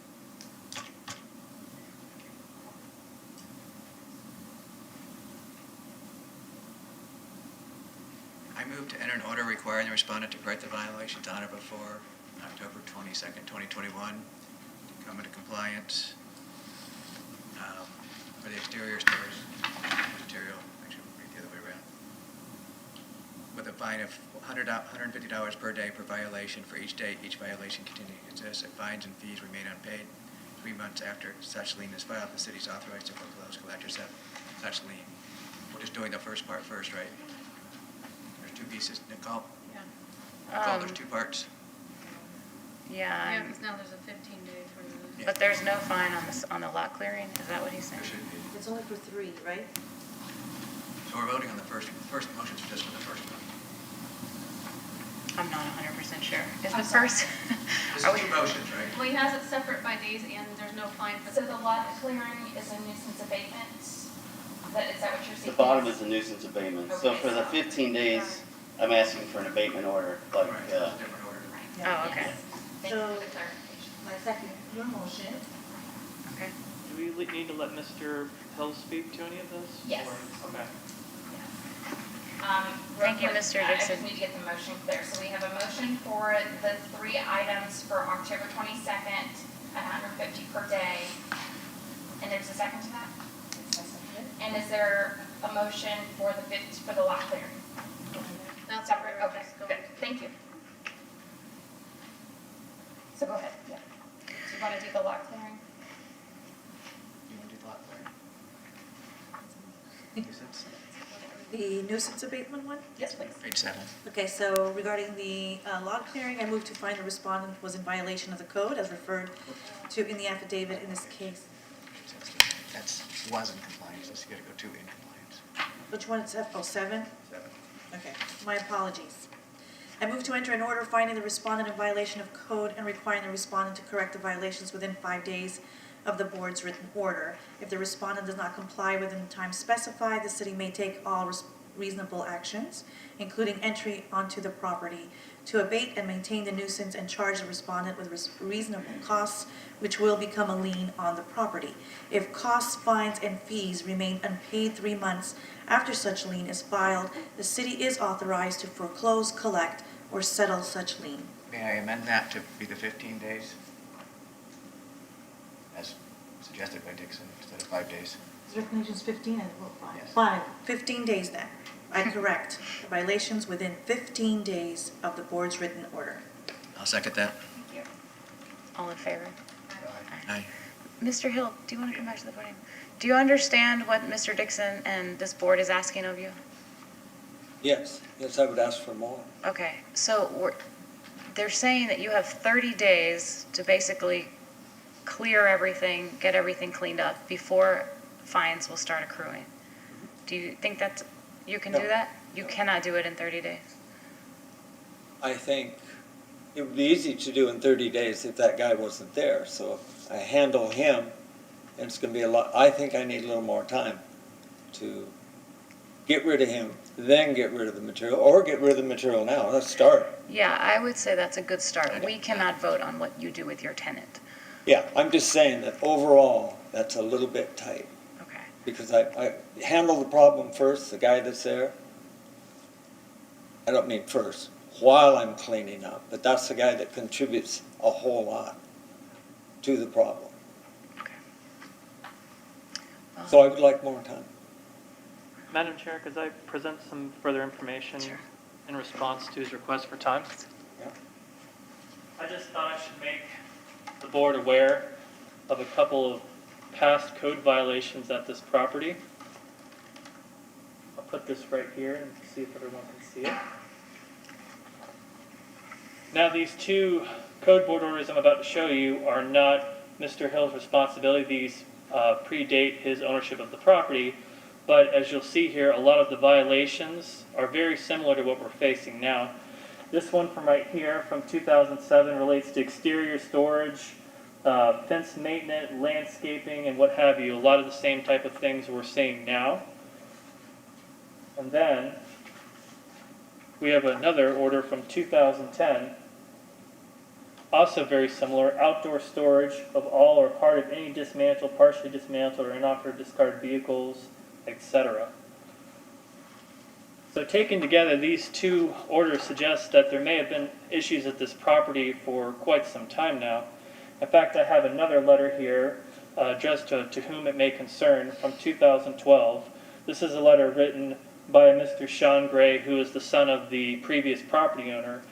I move to enter an order requiring the respondent to correct the violations on or before October 22nd, 2021, to come into compliance for the exterior storage material, actually, we'll read the other way around, with a fine of $150 per day per violation for each day each violation continuing to exist. If fines and fees remain unpaid 3 months after such lien is filed, the city is authorized to foreclose collectors of such lien. We're just doing the first part first, right? There's 2 pieces, Nicole? Nicole, there's 2 parts. Yeah, Yeah, because now there's a 15-day for the. but there's no fine on the lot clearing, is that what he's saying? There should be. It's only for 3, right? So we're voting on the first motion's just for the first one. I'm not 100% sure. Is I'm the sorry. first? This Are is we? 2 motions, right? Well, he has it separate by days and there's no fine for So the lot clearing is a nuisance abatement? Is that what you're The seeking? bottom is the nuisance abatement. So for the 15 days, I'm asking for an abatement order, like, Right, that's a different order. Oh, okay. Thank you for the clarification. I second your motion. Okay. Do we need to let Mr. Hill speak to any of this? Yes. Or- Okay. Thank you, Real quick, Mr. I Dixon. just need to get the motion clear. So we have a motion for the 3 items for October 22nd, at $150 per day. And there's a second to that? And is there a motion for the lot clearing? That's Separate, where we're okay, just good, going. thank you. So go ahead, yeah. Do you want to do the lot clearing? You want to do the lot clearing? Nuisance? The nuisance abatement one? Yes, please. Page 7. Okay, so regarding the lot clearing, I move to find the respondent was in violation of the code as referred to in the affidavit in this case. That's was in compliance, so you got to go to in compliance. Which one is that? Oh, 7? 7. Okay, my apologies. I move to enter an order finding the respondent in violation of code and requiring the respondent to correct the violations within 5 days of the board's written order. If the respondent does not comply within the time specified, the city may take all reasonable actions, including entry onto the property, to abate and maintain the nuisance and charge the respondent with reasonable costs, which will become a lien on the property. If costs, fines, and fees remain unpaid 3 months after such lien is filed, the city is authorized to foreclose, collect, or settle such lien. May I amend that to be the 15 days? As suggested by Dixon, instead of 5 days. Is recommendations 15 and vote 5? Yes. 5, 15 days then. I correct. The violations within 15 days of the board's written order. I'll second that. Thank you. All in favor? Aye. Mr. Hill, do you want to come back to the podium? Do you understand what Mr. Dixon and this board is asking of you? Yes, yes, I would ask for more. Okay, so they're saying that you have 30 days to basically clear everything, get everything cleaned up before fines will start accruing. Do you think that you can do No. that? You cannot do it in 30 days. I think it would be easy to do in 30 days if that guy wasn't there. So if I handle him, and it's going to be a lot, I think I need a little more time to get rid of him, then get rid of the material, or get rid of the material now. Let's start. Yeah, I would say that's a good start. We cannot vote on what you do with your tenant. Yeah, I'm just saying that overall, that's a little bit tight. Okay. Because I handle the problem first, the guy that's there. I don't mean first, while I'm cleaning up, but that's the guy that contributes a whole lot to the problem. So I would like more time. Madam Chair, could I present some further information in response to his request for time? Yeah. I just thought I should make the board aware of a couple of past code violations at this property. I'll put this right here and see if everyone can see it. Now, these two code board orders I'm about to show you are not Mr. Hill's responsibility. These predate his ownership of the property, but as you'll see here, a lot of the violations are very similar to what we're facing now. This one from right here from 2007 relates to exterior storage, fence maintenance, landscaping, and what have you. A lot of the same type of things we're seeing now. And then we have another order from 2010, also very similar, outdoor storage of all or part of any dismantled, partially dismantled, or inoperable discarded vehicles, etc. So taken together, these two orders suggest that there may have been issues at this property for quite some time now. In fact, I have another letter here addressed to whom it may concern from 2012. This is a letter written by Mr. Sean Gray, who is the son of the previous property owner.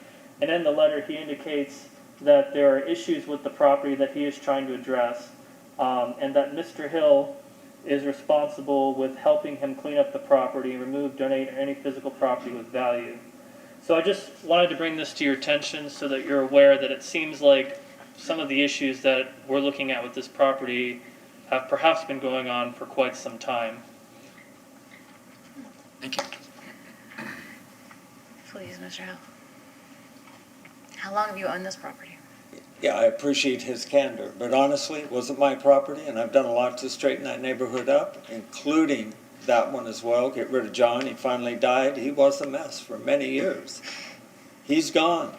And in the letter, he indicates that there are issues with the property that he is trying to address, and that Mr. Hill is responsible with helping him clean up the property and remove, donate any physical property with value. So I just wanted to bring this to your attention so that you're aware that it seems like some of the issues that we're looking at with this property have perhaps been going on for quite some time. Thank you. Please, Mr. Hill. How long have you owned this property? Yeah, I appreciate his candor, but honestly, it wasn't my property, and I've done a lot to straighten that neighborhood up, including that one as well. Get rid of John. He finally died. He was a mess for many years. He's gone.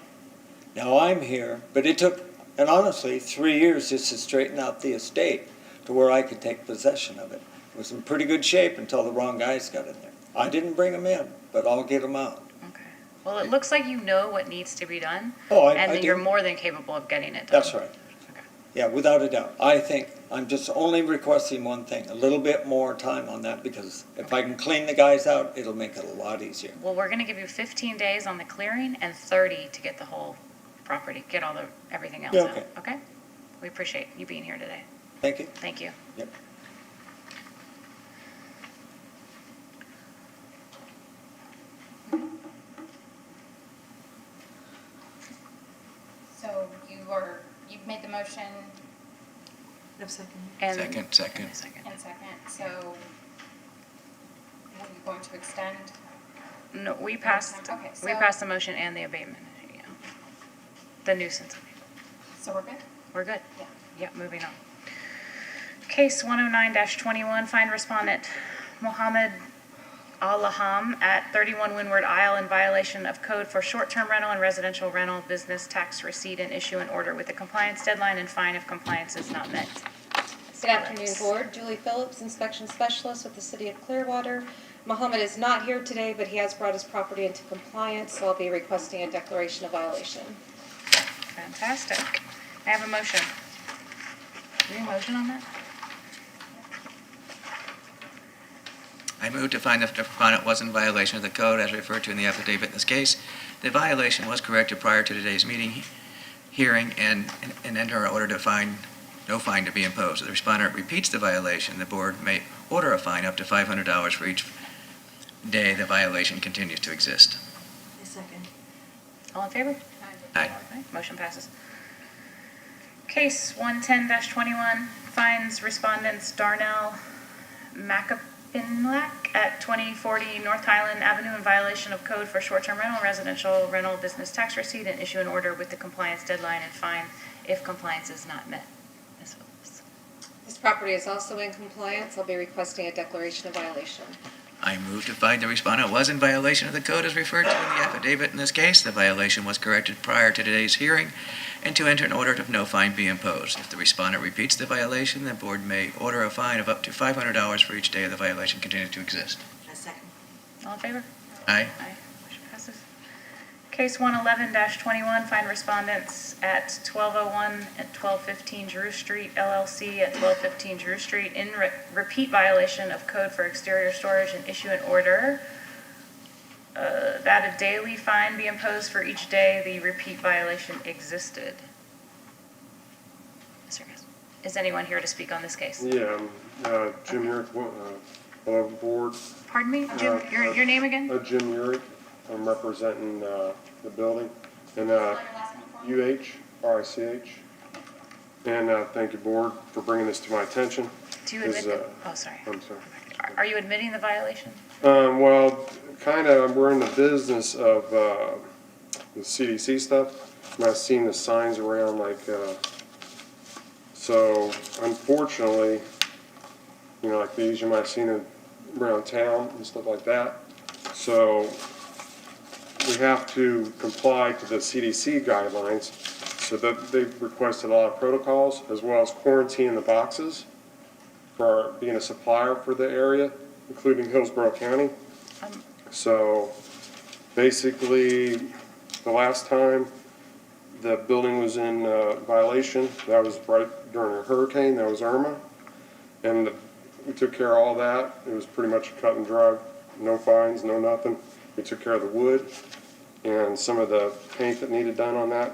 Now I'm here, but it took, and honestly, 3 years just to straighten out the estate to where I could take possession of it. It was in pretty good shape until the wrong guys got in there. I didn't bring them in, but I'll get them out. Okay. Well, it looks like you know what needs to be done, Oh, I and that do. you're more than capable of getting it done. That's right. Okay. Yeah, without a doubt. I think, I'm just only requesting one thing, a little bit more time on that, because if I can clean the guys out, it'll make it a lot easier. Well, we're gonna give you 15 days on the clearing and 30 to get the whole property, get all the, everything else Yeah, out, okay. okay? We appreciate you being here today. Thank you. Thank you. Yep. So you've made the motion No second. And Second. in second, so were you going to extend? No, we passed, Okay, we so- passed the motion and the abatement, yeah. The nuisance abatement. So we're good? We're good. Yeah. Yep, moving on. Case 109-21, find respondent Mohammed Al-Laham at 31 Windward Isle in violation of code for short-term rental and residential rental business tax receipt and issue an order with a compliance deadline and fine if compliance is not met. Good afternoon, Board. Julie Phillips, Inspection Specialist with the City of Clearwater. Mohammed is not here today, but he has brought his property into compliance, so I'll be requesting a declaration of violation. Fantastic. I have a motion. Do we have a motion on that? I move to find that the respondent was in violation of the code as referred to in the affidavit in this case. The violation was corrected prior to today's hearing, and enter an order to find, no fine to be imposed. If the respondent repeats the violation, the board may order a fine up to $500 for each day the violation continues to exist. A second. All in favor? Aye. Aye. Motion passes. Case 110-21 finds respondents Darnell Macapinlack at 2040 North Highland Avenue in violation of code for short-term rental, residential rental business tax receipt, and issue an order with the compliance deadline and fine if compliance is not met. Ms. Phillips. This property is also in compliance. I'll be requesting a declaration of violation. I move to find the respondent was in violation of the code as referred to in the affidavit in this case. The violation was corrected prior to today's hearing, and to enter an order of no fine be imposed. If the respondent repeats the violation, the board may order a fine of up to $500 for each day the violation continues to exist. A second. All in favor? Aye. Aye. Motion passes. Case 111-21, find respondents at 1201 and 1215 Drew Street LLC at 1215 Drew Street in repeat violation of code for exterior storage and issue an order that a daily fine be imposed for each day the repeat violation existed. Mr. Guest, is anyone here to speak on this case? Yeah, Jim Urick, on the board. Pardon me, Jim, your name again? Jim Urick, I'm representing the building, and UHRICH. And thank you, board, for bringing this to my attention. Do you admit oh, sorry. I'm sorry. Are you admitting the violation? Well, kind of, we're in the business of the CDC stuff, and I've seen the signs around, like, so unfortunately, you know, like these, you might have seen it around town and stuff like that. So we have to comply to the CDC guidelines, so that they've requested a lot of protocols, as well as quarantine the boxes for being a supplier for the area, including Hillsborough County. So basically, the last time the building was in violation, that was right during a hurricane, that was Irma. And we took care of all that. It was pretty much cut and dry, no fines, no nothing. We took care of the wood and some of the paint that needed done on that.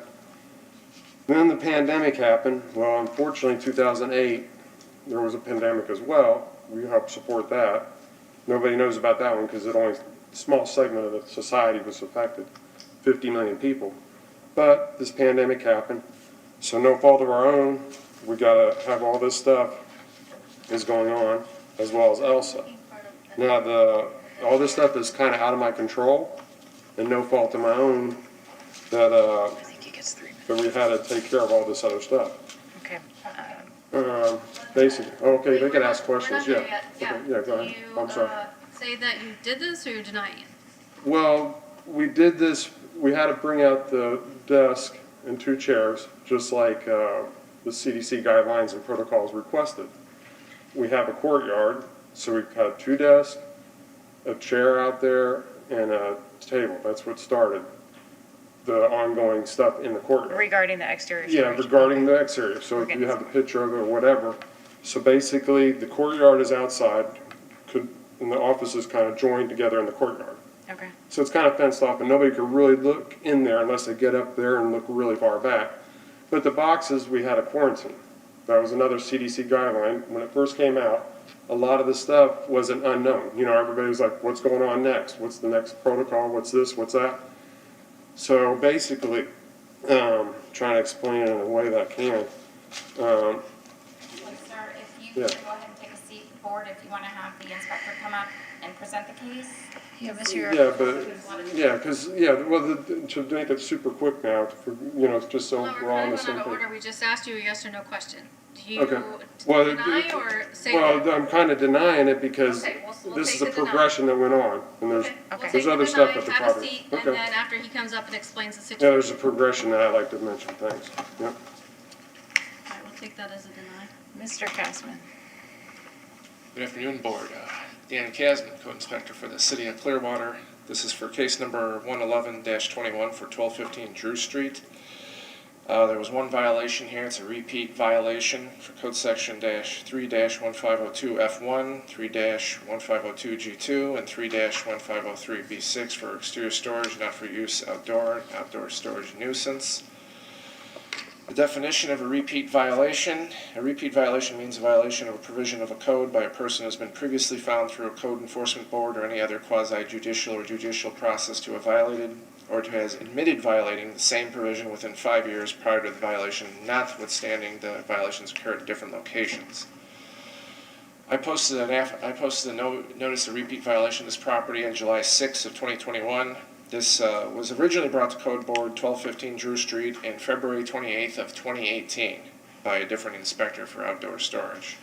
Then the pandemic happened. Well, unfortunately, in 2008, there was a pandemic as well. We helped support that. Nobody knows about that one because only a small segment of the society was affected, 50 million people. But this pandemic happened, so no fault of our own, we gotta have all this stuff is going on, as well as Elsa. Now, all this stuff is kind of out of my control, and no fault of my own, that we've had to take care of all this other stuff. Okay. Basically, okay, they can ask questions, We're yeah. not there yet. Okay, yeah, go ahead, I'm sorry. Say that you did this or you're denying it? Well, we did this, we had to bring out the desk and 2 chairs, just like the CDC guidelines and protocols requested. We have a courtyard, so we had 2 desks, a chair out there, and a table. That's what started. the ongoing stuff in the courtyard. Regarding the exterior Yeah, storage. regarding the exterior, so We're if you getting have a picture of it or whatever. So basically, the courtyard is outside, and the office is kind of joined together in the courtyard. Okay. So it's kind of fenced off, and nobody could really look in there unless they get up there and look really far back. But the boxes, we had a quarantine. That was another CDC guideline. When it first came out, a lot of the stuff was an unknown. You know, everybody was like, what's going on next? What's the next protocol? What's this? What's that? So basically, trying to explain it in a way that I can. Sir, if you Yeah. can go ahead and take a seat, board, if you want to have the inspector come up and present the case. Yeah, well, to make it super quick now, just so No, we're all on the we're same out of page. order. We just asked you a yes or no question. Do you Okay. Well, deny or say Well, that? I'm kind of denying it because Okay, we'll this take is a the deny. progression that went on, and there's We'll take there's the other deny, stuff at the have a property. seat, and Okay. then after he comes up and explains the Yeah, situation. there's a progression that I like to mention. Thanks. Yep. All right, we'll take that as a deny. Mr. Castman. Good afternoon, Board. Dan Casman, Code Inspector for the City of Clearwater. This is for case number 111-21 for 1215 Drew Street. There was one violation here. It's a repeat violation for Code Section -3-1502F1, 3-1502G2, and 3-1503B6 for exterior storage, not for use outdoor storage nuisance. The definition of a repeat violation means a violation of a provision of a code by a person who has been previously found through a code enforcement board or any other quasi-judicial or judicial process to have violated or to has admitted violating the same provision within 5 years prior to the violation, notwithstanding the violations occurred at different locations. I posted a notice of repeat violation of this property on July 6th of 2021. This was originally brought to Code Board 1215 Drew Street in February 28th of 2018 by a different inspector for outdoor storage.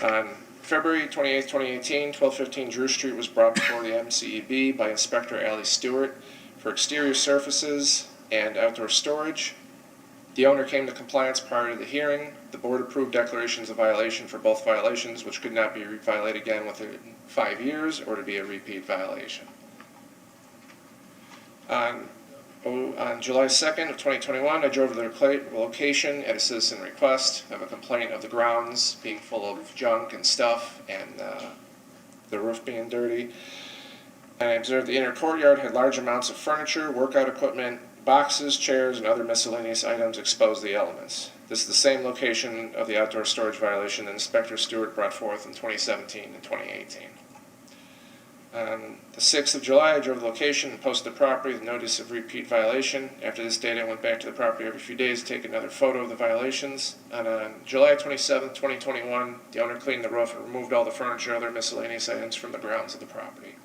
On February 28th, 2018, 1215 Drew Street was brought before the MCEB by Inspector Allie Stewart for exterior surfaces and outdoor storage. The owner came to compliance prior to the hearing. The board approved declarations of violation for both violations, which could not be violated again within 5 years or to be a repeat violation. On July 2nd of 2021, I drove to the location at a citizen request of a complaint of the grounds being full of junk and stuff and the roof being dirty. And I observed the inner courtyard had large amounts of furniture, workout equipment, boxes, chairs, and other miscellaneous items exposed to the elements. This is the same location of the outdoor storage violation that Inspector Stewart brought forth in 2017 and 2018. On the 6th of July, I drove the location and posted the property with notice of repeat violation. After this date, I went back to the property every few days to take another photo of the violations. And on July 27th, 2021, the owner cleaned the roof and removed all the furniture and other miscellaneous items from the grounds of the property.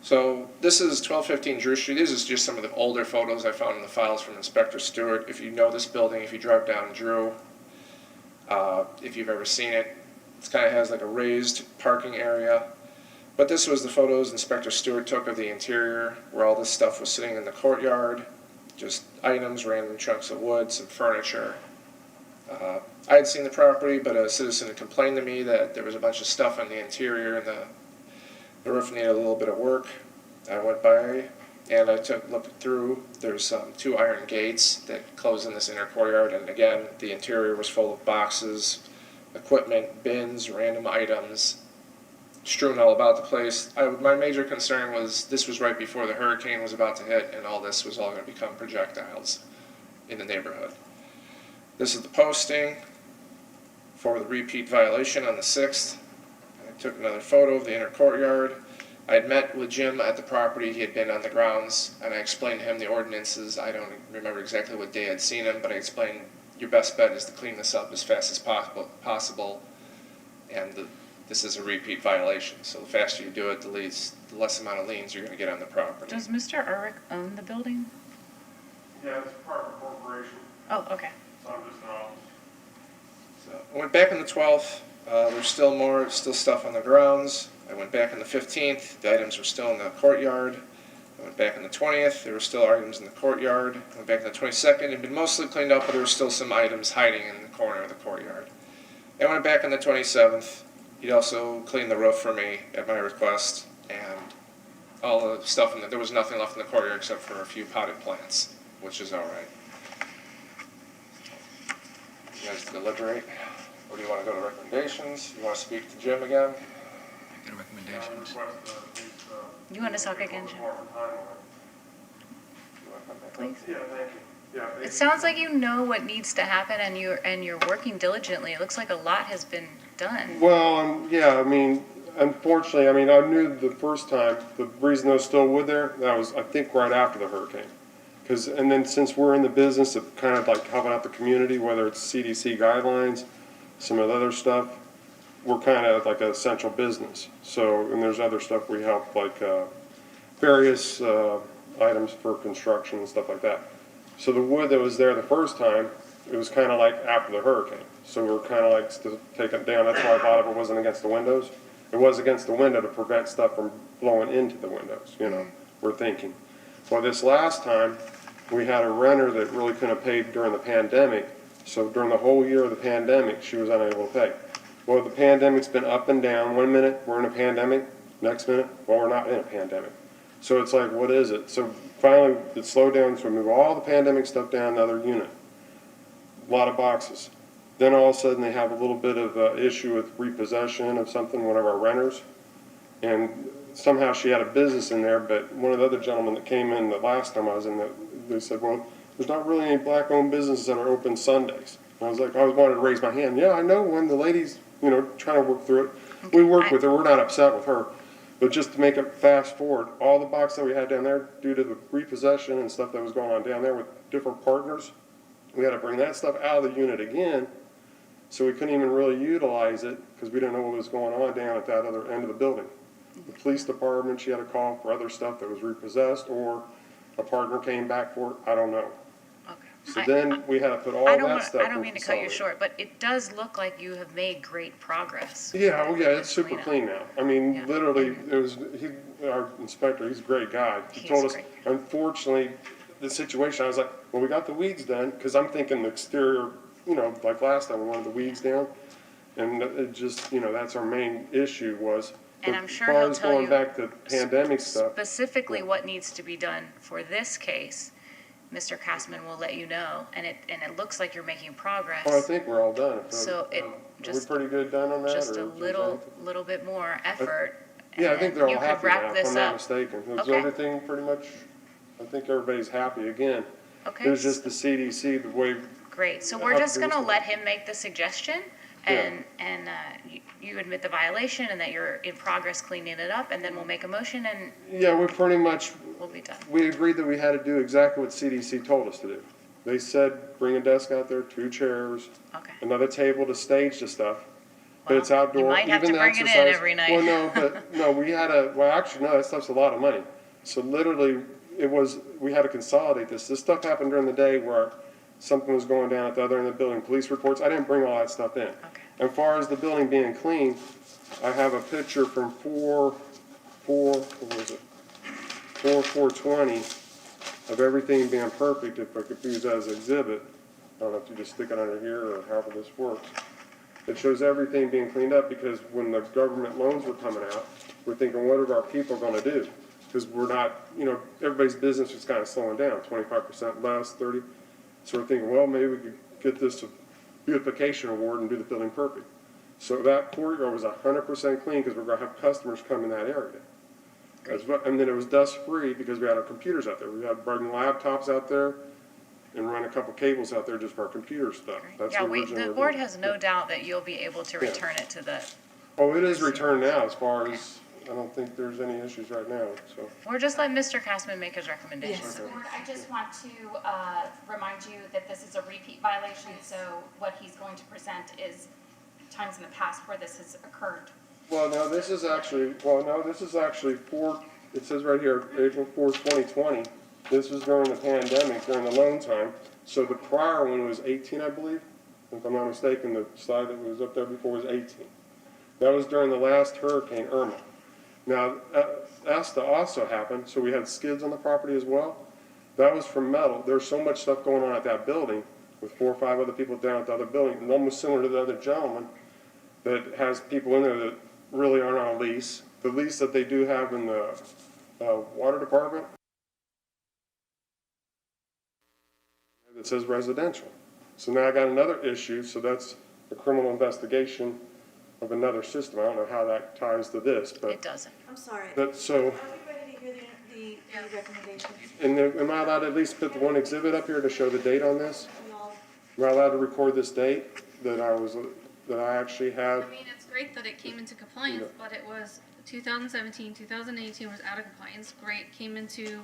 So this is 1215 Drew Street. This is just some of the older photos I found in the files from Inspector Stewart. If you know this building, if you drive down Drew, if you've ever seen it, it kind of has like a raised parking area. But this was the photos Inspector Stewart took of the interior, where all this stuff was sitting in the courtyard, just items, random chunks of wood, some furniture. I had seen the property, but a citizen had complained to me that there was a bunch of stuff in the interior and the roof needed a little bit of work. I went by and I looked through. There's 2 iron gates that close in this inner courtyard, and again, the interior was full of boxes, equipment, bins, random items, strewn all about the place. My major concern was this was right before the hurricane was about to hit, and all this was all going to become projectiles in the neighborhood. This is the posting for the repeat violation on the 6th. I took another photo of the inner courtyard. I had met with Jim at the property. He had been on the grounds, and I explained to him the ordinances. I don't remember exactly what day I'd seen him, but I explained your best bet is to clean this up as fast as possible, and this is a repeat violation. So the faster you do it, the less amount of liens you're going to get on the property. Does Mr. Urich own the building? Yeah, it's part of a corporation. Oh, okay. So I'm just an office. So I went back on the 12th. There's still stuff on the grounds. I went back on the 15th. The items were still in the courtyard. I went back on the 20th. There were still items in the courtyard. I went back on the 22nd. It had been mostly cleaned up, but there were still some items hiding in the corner of the courtyard. I went back on the 27th. He'd also cleaned the roof for me at my request, and all the stuff there was nothing left in the courtyard except for a few potted plants, which is all right. You guys deliberate, or do you want to go to recommendations? You want to speak to Jim again? Good recommendations. You want to talk again, Jim? Please. Yeah, thank you. Yeah, It sounds like you know what needs to happen and you're working diligently. It looks like a lot has been done. well, yeah, I mean, unfortunately, I mean, I knew the first time, the reason there was still wood there, that was, I think, right after the hurricane. And then since we're in the business of kind of like helping out the community, whether it's CDC guidelines, some of the other stuff, we're kind of like an essential business. So, and there's other stuff we help, like various items for construction and stuff like that. So the wood that was there the first time, it was kind of like after the hurricane. So we were kind of like to take it down. That's why a lot of it wasn't against the windows. It was against the window to prevent stuff from blowing into the windows, you know, we're thinking. Well, this last time, we had a renter that really couldn't have paid during the pandemic. So during the whole year of the pandemic, she was unable to pay. Well, the pandemic's been up and down. 1 minute, we're in a pandemic. Next minute, well, we're not in a pandemic. So it's like, what is it? So finally, it slowed down, so we moved all the pandemic stuff down another unit. A lot of boxes. Then all of a sudden, they have a little bit of issue with repossession of something, one of our renters. And somehow she had a business in there, but one of the other gentlemen that came in the last time I was in there, they said, well, there's not really any black-owned businesses that are open Sundays. And I was like, I wanted to raise my hand. Yeah, I know when the lady's, you know, trying to work through it. Okay. We work with her. We're not upset with her. But just to make it fast forward, all the boxes that we had down there, due to the repossession and stuff that was going on down there with different partners, we had to bring that stuff out of the unit again. So we couldn't even really utilize it because we didn't know what was going on down at that other end of the building. The police department, she had a call for other stuff that was repossessed, or a partner came back for it. I don't know. Okay. So then we had to put all that stuff. I don't in mean to cut you consolidate. short, but it does look like you have made great progress. Yeah, well, yeah, it's super Cleanup. clean now. I mean, Yeah. literally, our inspector, he's a great guy. He He's told us, great. unfortunately, the situation, I was like, well, we got the weeds done, because I'm thinking the exterior, you know, like last time, we wanted the weeds down. And it just, you know, that's our main issue was. And but I'm sure as far he'll as tell going you back to pandemic stuff, Specifically what needs to be done for this case, Mr. Kastman will let you know, and it looks like you're making progress. well, I think we're all done. So it Are we just, pretty good done on that? just or a is there little anything? bit more effort. Yeah, I think they're all you could happy wrap now, if this I'm not up. mistaken. Was Okay. everything pretty much, I think everybody's happy again. Okay. It was just the CDC, the way, Great, so Yeah, we're I'll just do gonna some- let him make the suggestion, and you admit the violation and that you're in progress cleaning it up, and then we'll make a motion and yeah, we pretty much, we'll be done. we agreed that we had to do exactly what CDC told us to do. They said, bring a desk out there, 2 chairs, Okay. another table to stage the stuff. But it's Well, outdoor. you might have even to the bring it in exercise- every night. Well, no, but, no, we had well, actually, no, that stuff's a lot of money. So literally, we had to consolidate this. This stuff happened during the day where something was going down at the other end of the building. Police reports, I didn't bring all that stuff in. Okay. As far as the building being clean, I have a picture from 4/4/20 of everything being perfect, if I could use that as an exhibit. I don't know if you just stick it under here or however this works. It shows everything being cleaned up because when the government loans were coming out, we're thinking, what are our people gonna do? Because we're not, you know, everybody's business was kind of slowing down, 25% less, 30. So we're thinking, well, maybe we could get this beautification award and do the building perfect. So that courtyard was 100% clean because we're gonna have customers come in that area. And then it was dust-free because we had our computers out there. We had bring laptops out there and run a couple cables out there just for our computer stuff. That's Yeah, originally the what board we- has no doubt that you'll be able to Yeah. return it to the, Oh, it is returned now as far as, I don't think there's any issues right now, so. we're just letting Mr. Kastman make his recommendation. Yes, Board, I just want to remind you that this is a repeat violation, so what he's going to present is times in the past where this has occurred. Well, no, this is actually 4, it says right here, April 4th, 2020. This was during the pandemic, during the loan time. So the prior one was 18, I believe. If I'm not mistaken, the slide that was up there before was 18. That was during the last Hurricane Irma. Now, ESTA also happened, so we had skids on the property as well. That was from metal. There's so much stuff going on at that building with 4 or 5 other people down at the other building, and almost similar to the other gentleman that has people in there that really aren't on a lease. The lease that they do have in the water department. It says residential. So now I got another issue, so that's a criminal investigation of another system. I don't know how that ties to this, but. It doesn't. I'm sorry. So, Are we ready to hear the recommendations? and am I allowed to at least put the one exhibit up here to show the date on this? We all, Am I allowed to record this date that I actually had? I mean, it's great that it came into compliance, but it was 2017, 2018 was out of compliance. Great, came into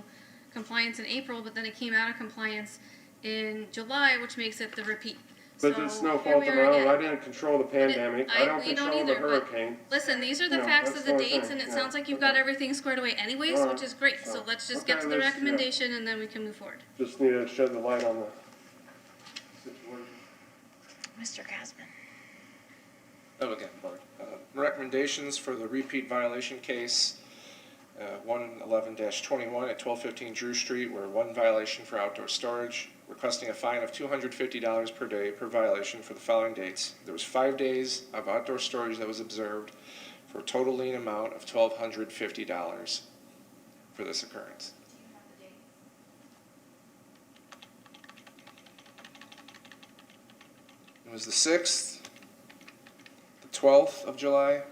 compliance in April, but then it came out of compliance in July, which makes it the repeat. But So it's no here fault we of are my own. again. I didn't control the pandemic. I don't we don't control the either, but hurricane. listen, these are the No, facts that's of the the only dates, thing, and it yeah. sounds like you've got everything squared away anyways, Alright, which is great. So let's just get okay, to the let's- yeah. recommendation and then we can move forward. Just need to shed the light on the situation. Mr. Casman. Oh, again, Board. Recommendations for the repeat violation case, 111-21 at 1215 Drew Street, where one violation for outdoor storage, requesting a fine of $250 per day per violation for the following dates. There was 5 days of outdoor storage that was observed for a total lien amount of $1,250 for this occurrence. It was the 6th, the 12th of July,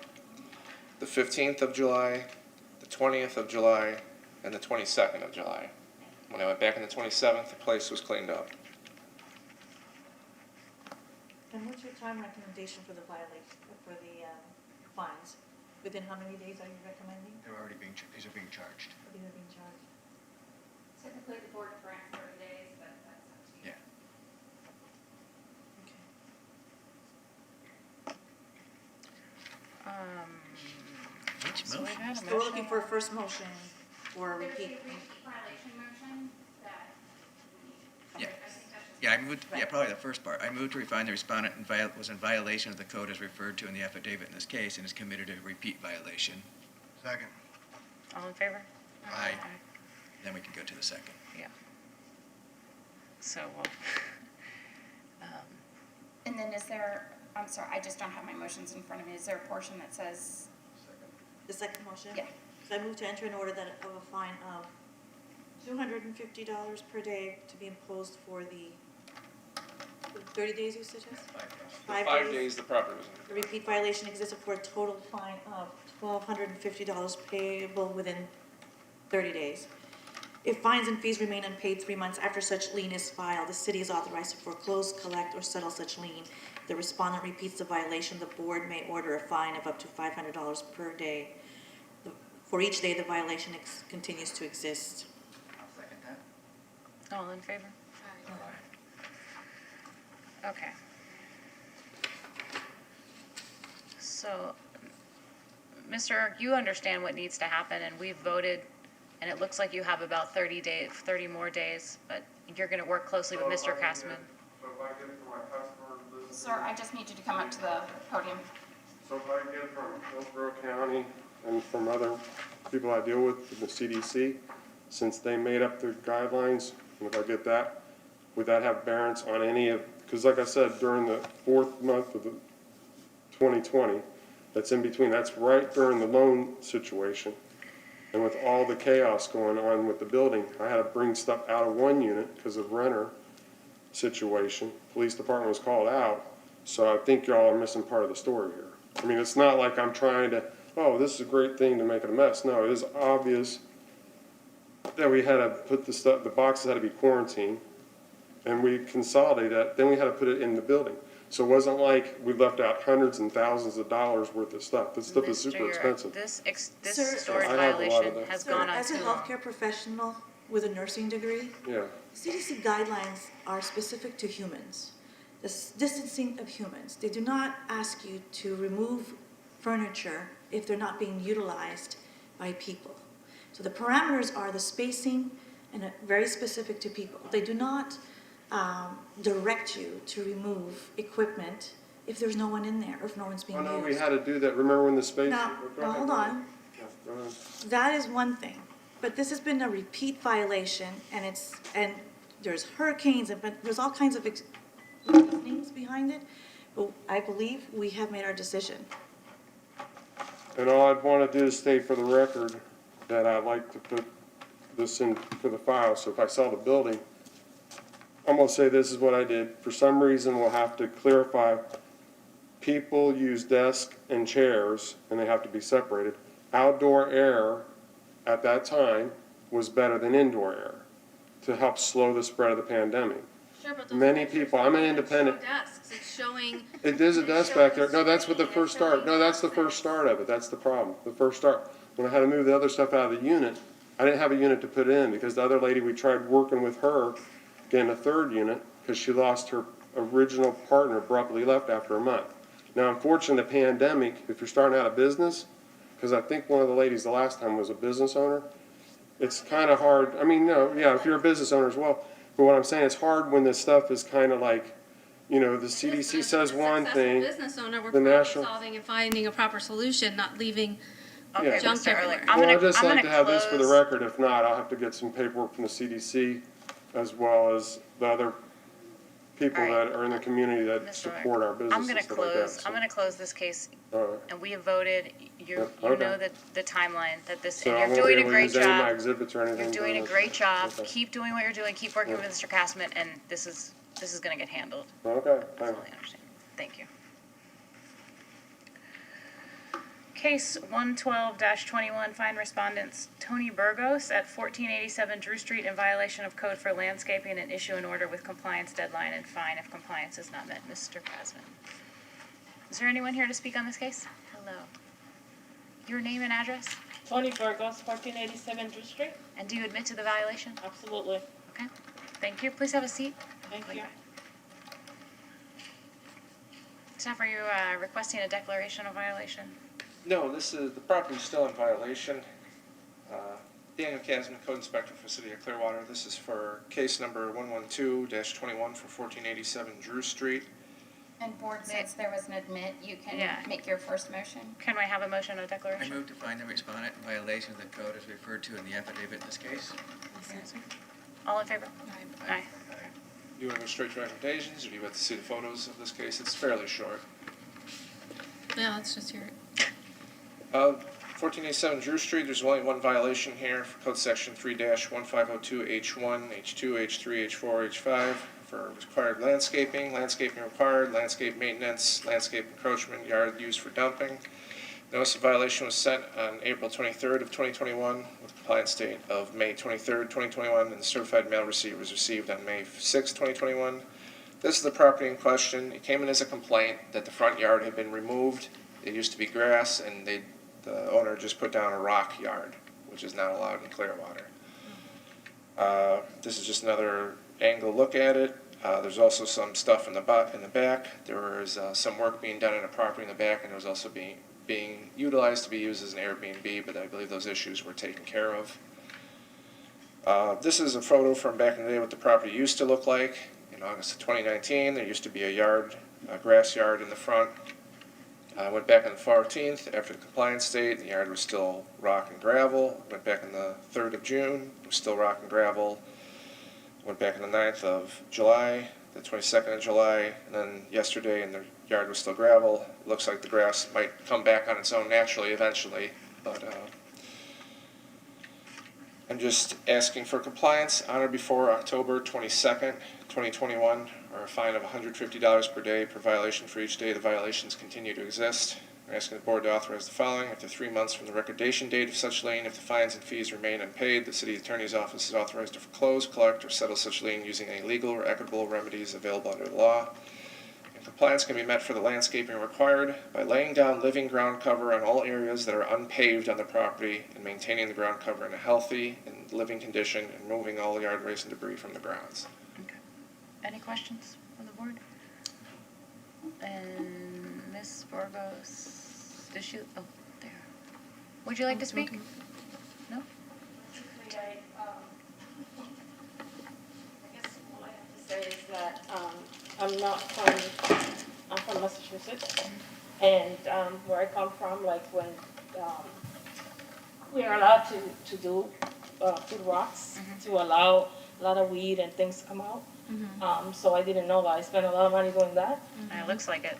the 15th of July, the 20th of July, and the 22nd of July. When I went back on the 27th, the place was cleaned up. and what's your time recommendation for the fines? Within how many days are you recommending? They're already these are being charged. These are being charged. Typically, the board grants 30 days, but that's up to you. Yeah. Which So we've motion? had a So we're looking motion. for a first motion for a There's a repeat. repeat violation motion that Yeah. I think that's just. Yeah, I moved, yeah, probably the first part. I moved to find the respondent was in violation of the code as referred to in the affidavit in this case and is committed to a repeat violation. Second. All in favor? Aye. Then we can go to the second. Yeah. So, And then is there, I'm sorry, I just don't have my motions in front of me. Is there a portion that says, The second motion? Yeah. So I move to enter an order of a fine of $250 per day to be imposed for the 30 days, you suggest? 5 5 days the property was in. The repeat violation existed for a total fine of $1,250 payable within 30 days. If fines and fees remain unpaid 3 months after such lien is filed, the city is authorized to foreclose, collect, or settle such lien. If the respondent repeats the violation, the board may order a fine of up to $500 per day. For each day the violation continues to exist. I'll second that. all in favor? Okay. So, Mr. Erk, you understand what needs to happen, and we've voted, and it looks like you have about 30 more days, but you're gonna work closely with Mr. Castman. So if I get it from my customer, business. sir, I just need you to come up to the podium. So if I can get it from Hillsborough County and from other people I deal with, from the CDC, since they made up their guidelines, and if I get that, would that have bearance on any of, because like I said, during the 4th month of the 2020, that's in between, that's right during the loan situation. And with all the chaos going on with the building, I had to bring stuff out of one unit because of renter situation. Police department was called out, so I think y'all are missing part of the story here. I mean, it's not like I'm trying to, oh, this is a great thing to make it a mess. No, it is obvious that we had to put the stuff, the boxes had to be quarantined, and we consolidated that, then we had to put it in the building. So it wasn't like we left out hundreds and thousands of dollars worth of stuff. This stuff is Mr. super Yurek, expensive. This Sir, storage I have a lot of violation that. has Sir, gone on as a too long. healthcare professional with a nursing degree, Yeah. CDC guidelines are specific to humans, the distancing of humans. They do not ask you to remove furniture if they're not being utilized by people. So the parameters are the spacing and very specific to people. They do not direct you to remove equipment if there's no one in there or if no one's being Oh, used. no, we had to do that. Remember when the space? Now, Go now ahead. hold on. Yeah, go ahead. That is one thing, but this has been a repeat violation, and there's hurricanes, but there's all kinds of things behind it. But I believe we have made our decision. And all I'd want to do is state for the record that I'd like to put this in for the file, so if I sell the building, I'm gonna say this is what I did. For some reason, we'll have to clarify, people use desks and chairs, and they have to be separated. Outdoor air at that time was better than indoor air to help slow the spread of the pandemic. Sure, but those Many pictures people, I'm an don't independent. show desks. It's showing. It is a it's desk showing back there. No, that's what the screen, first it's showing start. No, that's the first start of it. That's the problem. The first start. When I had to move the other stuff out of the unit, I didn't have a unit to put in because the other lady, we tried working with her, getting a third unit, because she lost her original partner, abruptly left after a month. Now, unfortunately, the pandemic, if you're starting out a business, because I think one of the ladies the last time was a business owner, it's kind of hard. I mean, no, yeah, if you're a business owner as well. But what I'm saying, it's hard when this stuff is kind of like, you know, the CDC says one thing. Business owner, we're the problem national. solving and finding a proper solution, not leaving Okay, junk Mr. Ehrlich, everywhere. Well, I'd just like to have this for the record. If not, I'll have to get some paperwork from the CDC as well as the other people All right. that are in the community that Mr. support our business I'm and gonna stuff like that. close, I'm gonna close this case, All right. and we have voted, you Okay. know the timeline, that this, So and I you're won't be doing a able to great use any of my job. exhibits or anything. You're doing a but- great job, Okay. keep doing what you're doing, keep working Yeah. with Mr. Castman, and this is gonna get handled, Okay, I thanks. fully understand, thank you. Case 112-21, find respondents Tony Burgos at 1487 Drew Street in violation of code for landscaping and issue an order with compliance deadline and fine if compliance is not met. Mr. Casman. Is there anyone here to speak on this case? Hello. Your name and address? Tony Burgos, 1487 Drew Street. And do you admit to the violation? Absolutely. Okay, thank you. Please have a seat. Thank you. Staff, are you requesting a declaration of violation? No, the property's still in violation. Daniel Casman, Code Inspector for the City of Clearwater. This is for case number 112-21 for 1487 Drew Street. And board, since there was an admit, you can Yeah. make your first motion. Can we have a motion of I declaration? move to find the respondent in violation of the code as referred to in the affidavit in this case. All in favor? Aye. Do you want to go straight to recommendations, or do you want to see the photos of this case? It's fairly short. Yeah, let's just hear it. 1487 Drew Street, there's only one violation here for code section 3-1502H1, H2, H3, H4, H5 for required landscaping, landscaping required, landscape maintenance, landscape encroachment, yard used for dumping. Notice of violation was sent on April 23rd of 2021 with compliance date of May 23rd, 2021, and the certified mail receipt was received on May 6th, 2021. This is the property in question. It came in as a complaint that the front yard had been removed. It used to be grass, and the owner just put down a rock yard, which is not allowed in Clearwater. This is just another angle look at it. There's also some stuff in the back. There was some work being done in a property in the back, and it was also being utilized to be used as an Airbnb, but I believe those issues were taken care of. This is a photo from back in the day what the property used to look like. In August of 2019, there used to be a grass yard in the front. I went back on the 14th after the compliance date. The yard was still rock and gravel. Went back on the 3rd of June. It was still rock and gravel. Went back on the 9th of July, the 22nd of July, and then yesterday, and the yard was still gravel. It looks like the grass might come back on its own naturally eventually, but I'm just asking for compliance on or before October 22nd, 2021, or a fine of $150 per day per violation for each day the violations continue to exist. I'm asking the board to authorize the following. After 3 months from the recordation date of such lien, if the fines and fees remain unpaid, the city attorney's office is authorized to foreclose, collect, or settle such lien using any legal or equitable remedies available under the law. And compliance can be met for the landscaping required by laying down living ground cover on all areas that are unpaved on the property and maintaining the ground cover in a healthy and living condition and removing all yard waste and debris from the grounds. Okay. Any questions from the board? And Ms. Burgos, did she, oh, there. Would you like to speak? No? I guess all I have to say is that I'm from Massachusetts, and where I come from, like when we are allowed to do food rots, to allow a lot of weed and things to come out. So I didn't know that. I spent a lot of money doing that. It looks like it.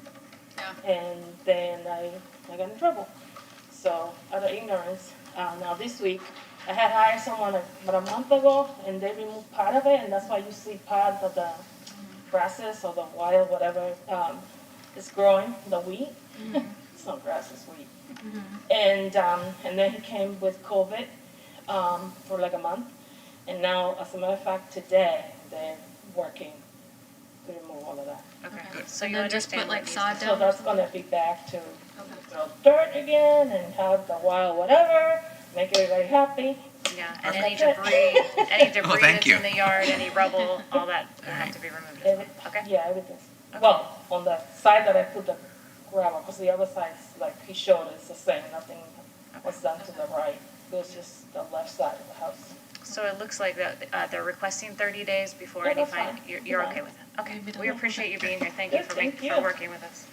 And then I got in trouble. So out of ignorance, now this week, I had hired someone like about a month ago, and they removed part of it, and that's why you see part of the grasses or the wild whatever is growing, the wheat. It's not grass, it's wheat. And then he came with COVID for like a month, and now, as a matter of fact, today they're working to remove all of that. Okay, so And you then just understand put what like needs sod to- So down. that's gonna be back to throw dirt again and have the wild whatever, make everybody happy. Yeah, and any debris, thank that's you. in the yard, any rubble, all that will have to be removed as well. Okay? Yeah, everything's, well, on the side that I put the gravel, because the other side's like he showed, it's the same, nothing was done to the right. It was just the left side of the house. So it looks like that they're requesting 30 days before Yeah, any that's fine. fine. You're Fine. okay with it? Okay, we appreciate you being here. Thank you Yes, for thank you. for working with us.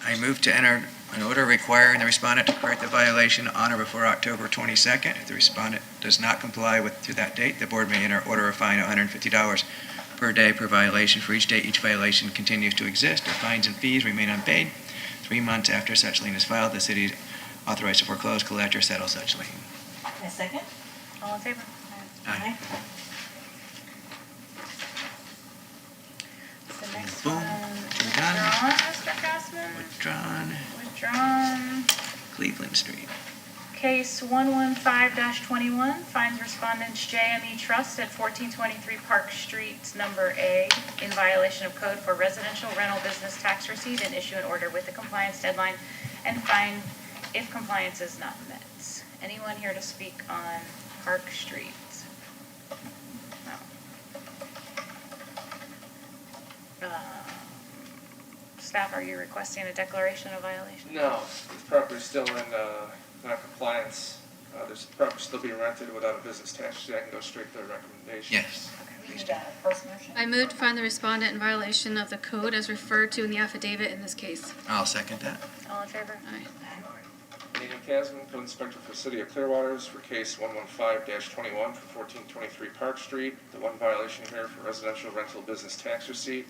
I move to enter an order requiring the respondent to correct the violation on or before October 22nd. If the respondent does not comply to that date, the board may enter order a fine of $150 per day per violation. For each day each violation continues to exist, if fines and fees remain unpaid, 3 months after such lien is filed, the city is authorized to foreclose, collect, or settle such lien. A second? All in favor? Aye. The next Boom. one, Withdrawn. withdrawn, Mr. Kessman. Withdrawn. Withdrawn. Cleveland Street. Case 115-21, finds respondents JME Trust at 1423 Park Street, number A, in violation of code for residential rental business tax receipt, and issue an order with the compliance deadline and fine if compliance is not met. Anyone here to speak on Park Street? No. Staff, are you requesting a declaration of violation? No, the property's still in non-compliance. There's property still being rented without a business tax, so I can go straight to the recommendation. Yes. First motion? I moved to find the respondent in violation of the code as referred to in the affidavit in this case. I'll second that. All in favor? Aye. Daniel Casman, Code Inspector for the City of Clearwater, for case 115-21 for 1423 Park Street. The one violation here for residential rental business tax receipt.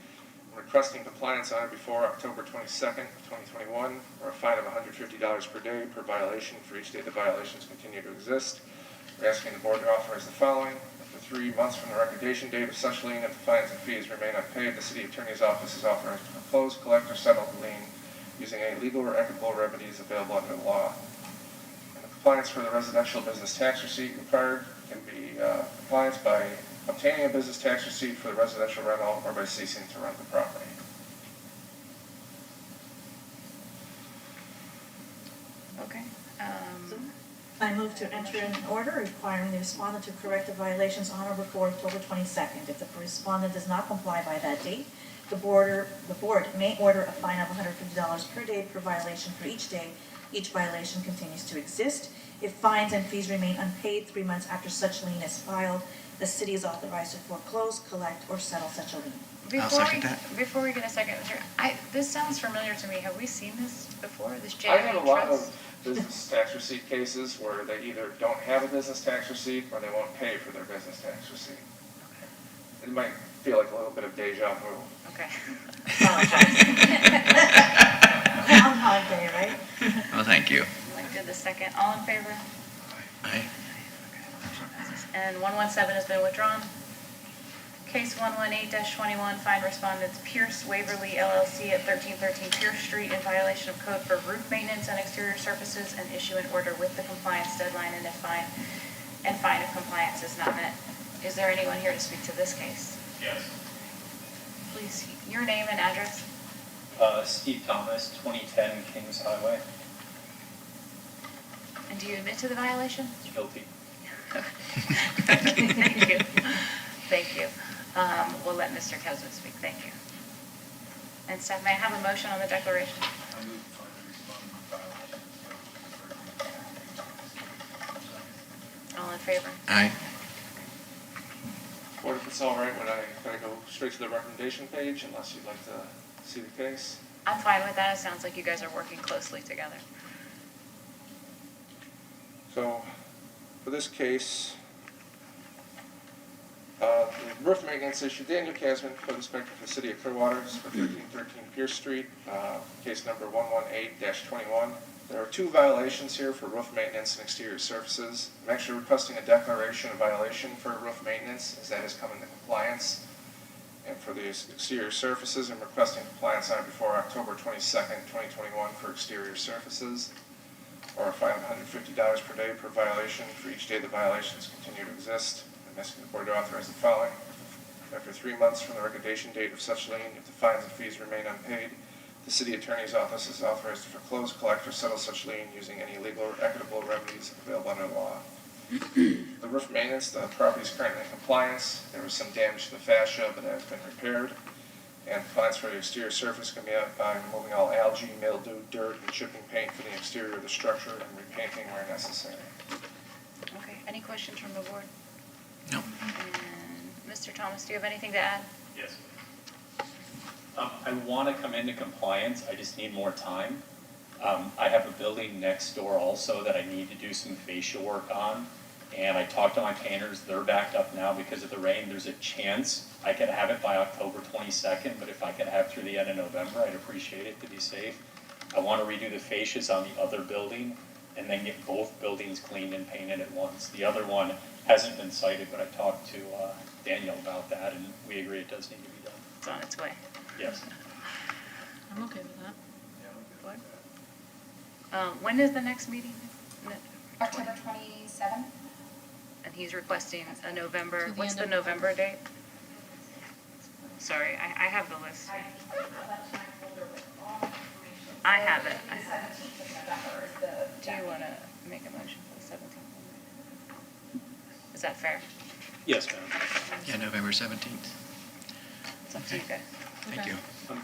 I'm requesting compliance on it before October 22nd of 2021, or a fine of $150 per day per violation for each day the violations continue to exist. We're asking the board to authorize the following. After 3 months from the recordation date of such lien, if the fines and fees remain unpaid, the city attorney's office is authorized to foreclose, collect, or settle the lien using any legal or equitable remedies available under the law. And the compliance for the residential business tax receipt required can be compliance by obtaining a business tax receipt for the residential rental or by ceasing to rent the property. Okay. I move to enter an order requiring the respondent to correct the violations on or before October 22nd. If the respondent does not comply by that date, the board may order a fine of $150 per day per violation for each day each violation continues to exist. If fines and fees remain unpaid 3 months after such lien is filed, the city is authorized to foreclose, collect, or settle such a lien. Before we get a second, this sounds familiar to me. Have we seen this before, this I have a JME lot Trust? of business tax receipt cases where they either don't have a business tax receipt or they won't pay for their business tax receipt. It might feel like a little bit of deja vu. Okay. Groundhog Day, right? Well, thank you. Like did the second. All in favor? Aye. And 117 has been withdrawn. Case 118-21, find respondents Pierce Waverly LLC at 1313 Pierce Street in violation of code for roof maintenance and exterior surfaces, and issue an order with the compliance deadline and fine if compliance is not met. Is there anyone here to speak to this case? Yes. Please, your name and address. Steve Thomas, 2010 Kings Highway. And do you admit to the violation? Guilty. Thank you. Thank you. We'll let Mr. Keswick speak. Thank you. And staff, may I have a motion on the declaration? I move to find the respondent in violation. All in favor? Aye. Board, if it's all right, would I go straight to the recommendation page unless you'd like to see the case? I'm fine with that. It sounds like you guys are working closely together. So, for this case, the roof maintenance issue, Daniel Casman, Code Inspector for the City of Clearwater, for 1313 Pierce Street, case number 118-21. There are 2 violations here for roof maintenance and exterior surfaces. I'm actually requesting a declaration of violation for roof maintenance, as that has come into compliance. And for the exterior surfaces, I'm requesting compliance on before October 22nd, 2021 for exterior surfaces, or a fine of $150 per day per violation for each day the violations continue to exist. I'm asking the board to authorize the following. After 3 months from the recordation date of such lien, if the fines and fees remain unpaid, the city attorney's office is authorized to foreclose, collect, or settle such lien using any legal or equitable remedies available under law. The roof maintenance, the property is currently in compliance. There was some damage to the fascia, but that has been repaired. And compliance for the exterior surface can be by removing all algae, mildew, dirt, and chipping paint from the exterior of the structure and repainting where necessary. Okay, any questions from the board? No. And Mr. Thomas, do you have anything to add? Yes. I want to come into compliance, I just need more time. I have a building next door also that I need to do some fascia work on. And I talked to my painters, they're backed up now because of the rain. There's a chance I could have it by October 22nd, but if I could have it through the end of November, I'd appreciate it to be safe. I want to redo the fascias on the other building and then get both buildings cleaned and painted at once. The other one hasn't been cited, but I talked to Daniel about that and we agree it does need to be done. It's on its way. Yes. I'm okay with that. When is the next meeting? October 27th. And he's requesting a November, To the what's end the of November date? Sorry, I have the list. I have it. The 17th of November is the. Do you want to make a motion for the 17th? Is that fair? Yes, ma'am. Yeah, November 17th. It's up to you guys. Thank you.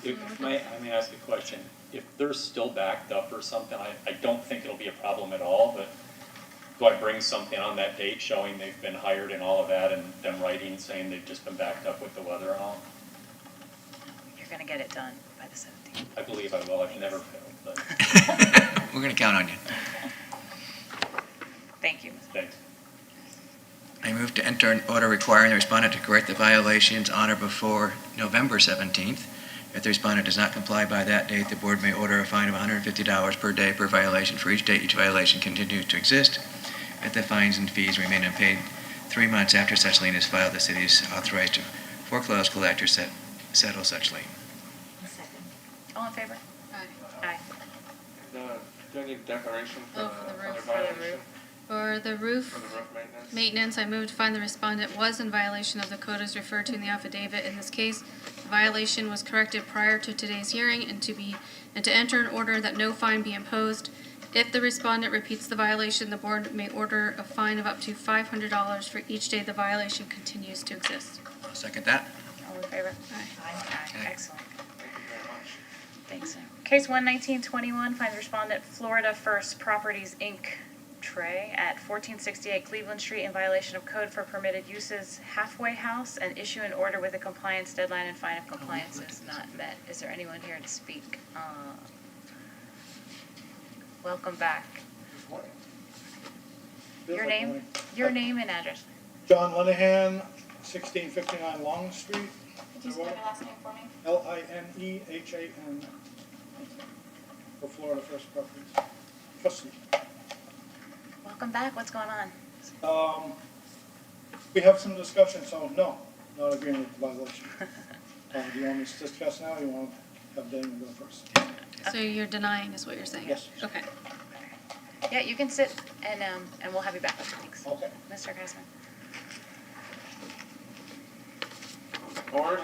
If I may ask a question, if they're still backed up or something, I don't think it'll be a problem at all, but do I bring something on that date showing they've been hired and all of that, and them writing saying they've just been backed up with the weather and all? You're going to get it done by the 17th. I believe I will, I've never failed, but We're going to count on you. Thank you. thanks. I move to enter an order requiring the respondent to correct the violations on or before November 17th. If the respondent does not comply by that date, the board may order a fine of $150 per day per violation for each day each violation continues to exist. If the fines and fees remain unpaid 3 months after such lien is filed, the city is authorized to foreclose, collect, or settle such lien. All in favor? Aye. Aye. Do I need a declaration for Oh, for the the other roof. violation? For the roof For the roof maintenance? maintenance, I moved to find the respondent was in violation of the code as referred to in the affidavit. In this case, the violation was corrected prior to today's hearing and to enter an order that no fine be imposed. If the respondent repeats the violation, the board may order a fine of up to $500 for each day the violation continues to exist. I'll second that. All in favor? Aye. Aye. Excellent. Thank you very much. Thanks. Case 11921, find the respondent Florida First Properties, Inc., Trey at 1468 Cleveland Street in violation of code for permitted uses halfway house and issue an order with a compliance deadline and fine if compliance is not met. Is there anyone here to speak? Welcome back. Your name and address. John Linehan, 1659 Long Street. Could you spell your last name for me? Linehan, for Florida First Properties. Trustee. Welcome back. What's going on? We have some discussion, so no, not agreeing with the violation. Do you want me to discuss now, or you want to have Damon go first? So you're denying is what you're saying? Yes. Okay. Yeah, you can sit and we'll have you back. Thanks. Okay. Mr. Kreisman. Board,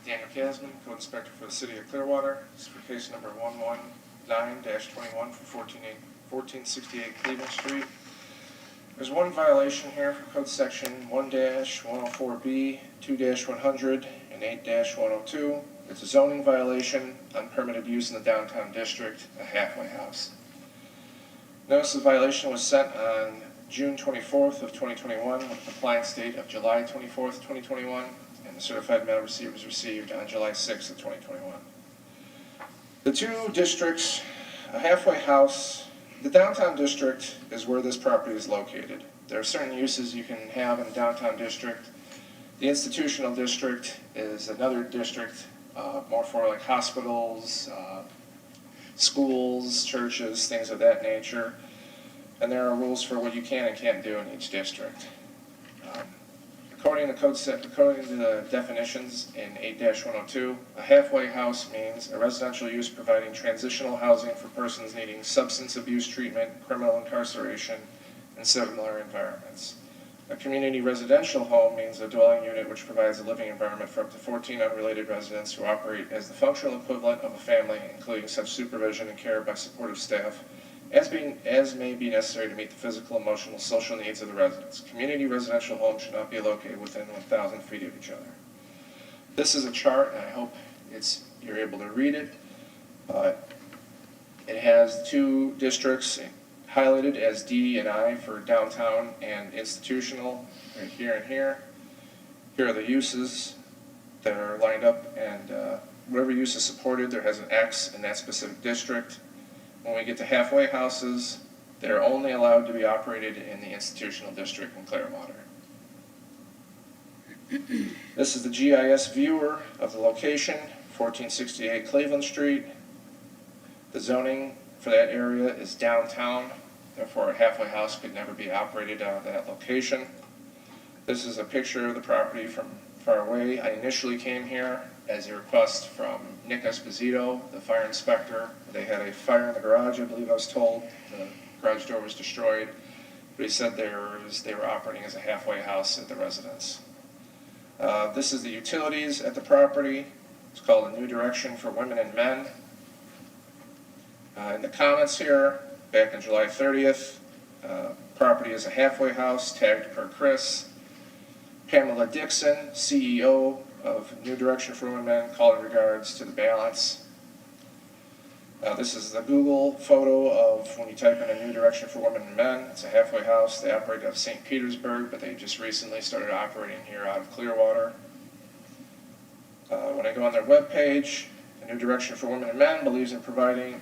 Daniel Kasman, Code Inspector for the City of Clearwater. This is for case number 119-21 for 1468 Cleveland Street. There's one violation here for Code Section 1-104B, 2-100, and 8-102. It's a zoning violation, unpermitted use in the downtown district, a halfway house. Notice of violation was sent on June 24th of 2021 with a compliance date of July 24th, 2021, and the certified mail receipt was received on July 6th of 2021. The two districts, a halfway house, the downtown district is where this property is located. There are certain uses you can have in the downtown district. The institutional district is another district, more for like hospitals, schools, churches, things of that nature. And there are rules for what you can and can't do in each district. According to the definitions in 8-102, a halfway house means a residential use providing transitional housing for persons needing substance abuse treatment, criminal incarceration, and similar environments. A community residential home means a dwelling unit which provides a living environment for up to 14 unrelated residents who operate as the functional equivalent of a family, including such supervision and care by supportive staff as may be necessary to meet the physical, emotional, social needs of the residents. Community residential homes should not be located within 1,000 feet of each other. This is a chart, and I hope you're able to read it. It has two districts highlighted as D and I for downtown and institutional, right here and here. Here are the uses that are lined up, and whatever use is supported, there has an X in that specific district. When we get to halfway houses, they're only allowed to be operated in the institutional district in Clearwater. This is the GIS viewer of the location, 1468 Cleveland Street. The zoning for that area is downtown, therefore a halfway house could never be operated out of that location. This is a picture of the property from far away. I initially came here as a request from Nick Esposito, the fire inspector. They had a fire in the garage, I believe I was told. The garage door was destroyed. But he said they were operating as a halfway house at the residence. This is the utilities at the property. It's called A New Direction for Women and Men. In the comments here, back on July 30th, property is a halfway house, tagged per Chris. Pamela Dixon, CEO of New Direction for Women and Men, called in regards to the balance. This is the Google photo of when you type in A New Direction for Women and Men. It's a halfway house. They operate out of St. Petersburg, but they just recently started operating here out of Clearwater. When I go on their webpage, A New Direction for Women and Men believes in providing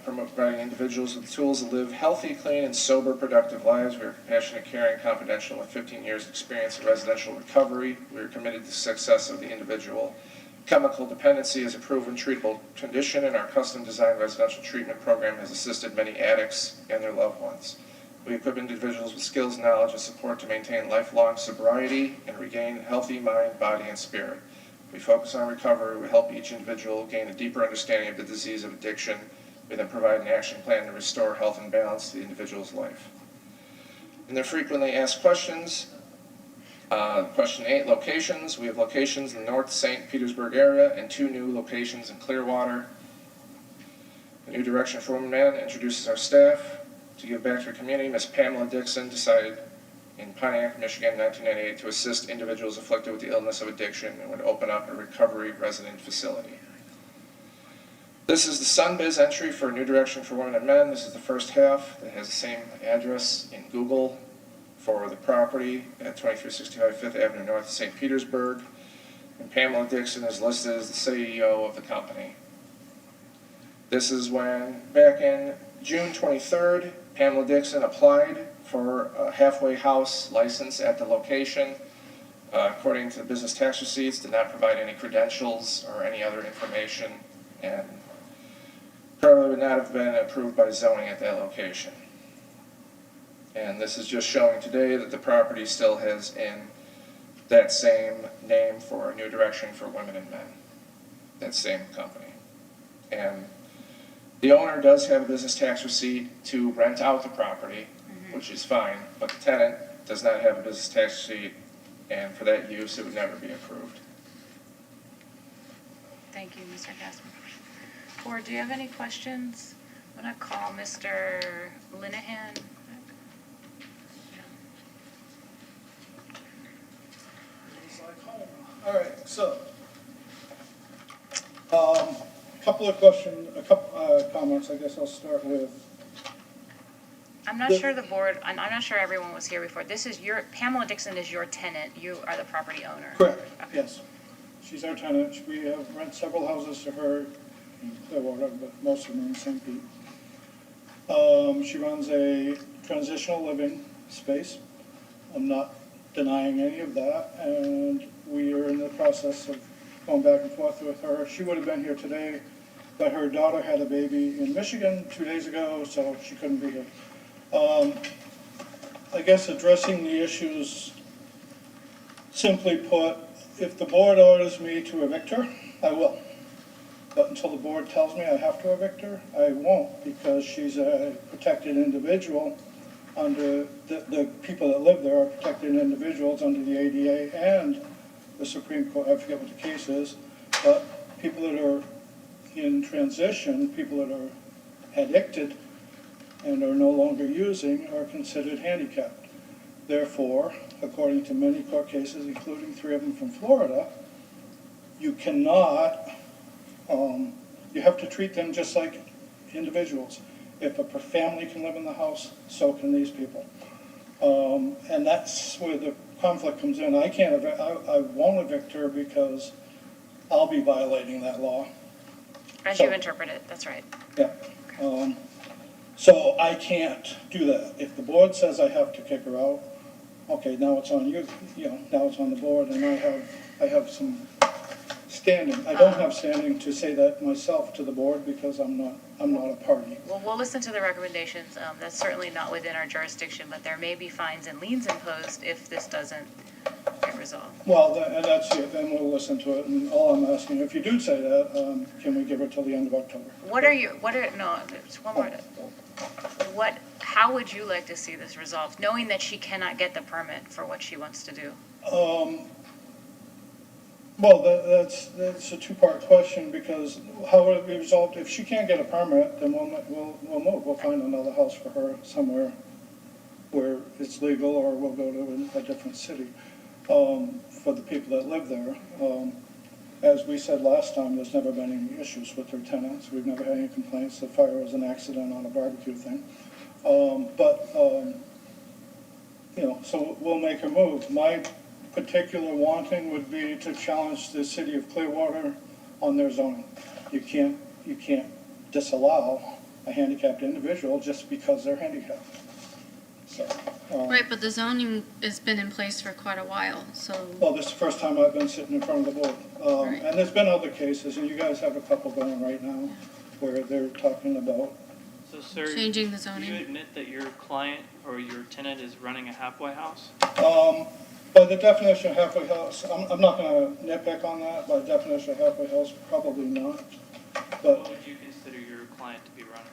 individuals with the tools to live healthy, clean, and sober, productive lives. We are compassionate, caring, confidential, with 15 years' experience in residential recovery. We are committed to the success of the individual. Chemical dependency is a proven treatable condition, and our custom-designed residential treatment program has assisted many addicts and their loved ones. We equip individuals with skills, knowledge, and support to maintain lifelong sobriety and regain healthy mind, body, and spirit. We focus on recovery. We help each individual gain a deeper understanding of the disease of addiction. We then provide an action plan to restore health and balance to the individual's life. And their frequently asked questions. Question 8, locations. We have locations in the North St. Petersburg area and 2 new locations in Clearwater. The New Direction for Women and Men introduces our staff. To give back to the community, Ms. Pamela Dixon decided in Pontiac, Michigan, 1998, to assist individuals afflicted with the illness of addiction and would open up a recovery resident facility. This is the Sunbiz entry for New Direction for Women and Men. This is the first half that has the same address in Google for the property at 2365 Fifth Avenue North, St. Petersburg. And Pamela Dixon is listed as the CEO of the company. This is when, back in June 23rd, Pamela Dixon applied for a halfway house license at the location. According to the business tax receipts, did not provide any credentials or any other information, and probably would not have been approved by zoning at that location. And this is just showing today that the property still has in that same name for A New Direction for Women and Men, that same company. And the owner does have a business tax receipt to rent out the property, which is fine, but the tenant does not have a business tax receipt, and for that use, it would never be approved. Thank you, Mr. Gassman. Board, do you have any questions? I'm going to call Mr. Linehan. All right, so, couple of questions, comments, I guess I'll start with. I'm not sure the board, I'm not sure everyone was here before. This is Pamela Dixon is your tenant. You are the property owner. Correct, yes. She's our tenant. We have rent several houses to her in Clearwater, but most of them are in St. Pete. She runs a transitional living space. I'm not denying any of that, and we are in the process of going back and forth with her. She would have been here today but her daughter had a baby in Michigan 2 days ago, so she couldn't be here. I guess addressing the issues, simply put, if the board orders me to evict her, I will. But until the board tells me I have to evict her, I won't, because she's a protected individual under, the people that live there are protected individuals under the ADA and the Supreme Court, I forget what the case is, but people that are in transition, people that are addicted and are no longer using are considered handicapped. Therefore, according to many court cases, including 3 of them from Florida, you cannot, you have to treat them just like individuals. If a family can live in the house, so can these people. And that's where the conflict comes in. I won't evict her because I'll be violating that law. As you interpret it, that's right. Yeah. So I can't do that. If the board says I have to kick her out, okay, now it's on you, now it's on the board, and I have some standing. I don't have standing to say that myself to the board because I'm not a party. Well, we'll listen to the recommendations. That's certainly not within our jurisdiction, but there may be fines and liens imposed if this doesn't get resolved. Well, and that's it, then we'll listen to it, and all I'm asking, if you do say that, can we give it till the end of October? No, there's one more. How would you like to see this resolved, knowing that she cannot get the permit for what she wants to do? Well, that's a two-part question, because how would it be resolved? If she can't get a permit, then we'll move. We'll find another house for her somewhere where it's legal, or we'll go to a different city for the people that live there. As we said last time, there's never been any issues with her tenants. We've never had any complaints. The fire was an accident on a barbecue thing. So we'll make her move. My particular wanting would be to challenge the city of Clearwater on their zoning. You can't disallow a handicapped individual just because they're handicapped. So, Right, but the zoning has been in place for quite a while, so. Well, this is the first time I've been sitting in front of the board. Right. And there's been other cases, and you guys have a couple going right now where they're talking about. So, sir, Changing the zoning. do you admit that your client or your tenant is running a halfway house? By the definition of halfway house, I'm not going to nitpick on that. By definition of halfway house, probably not. But what would you consider your client to be running?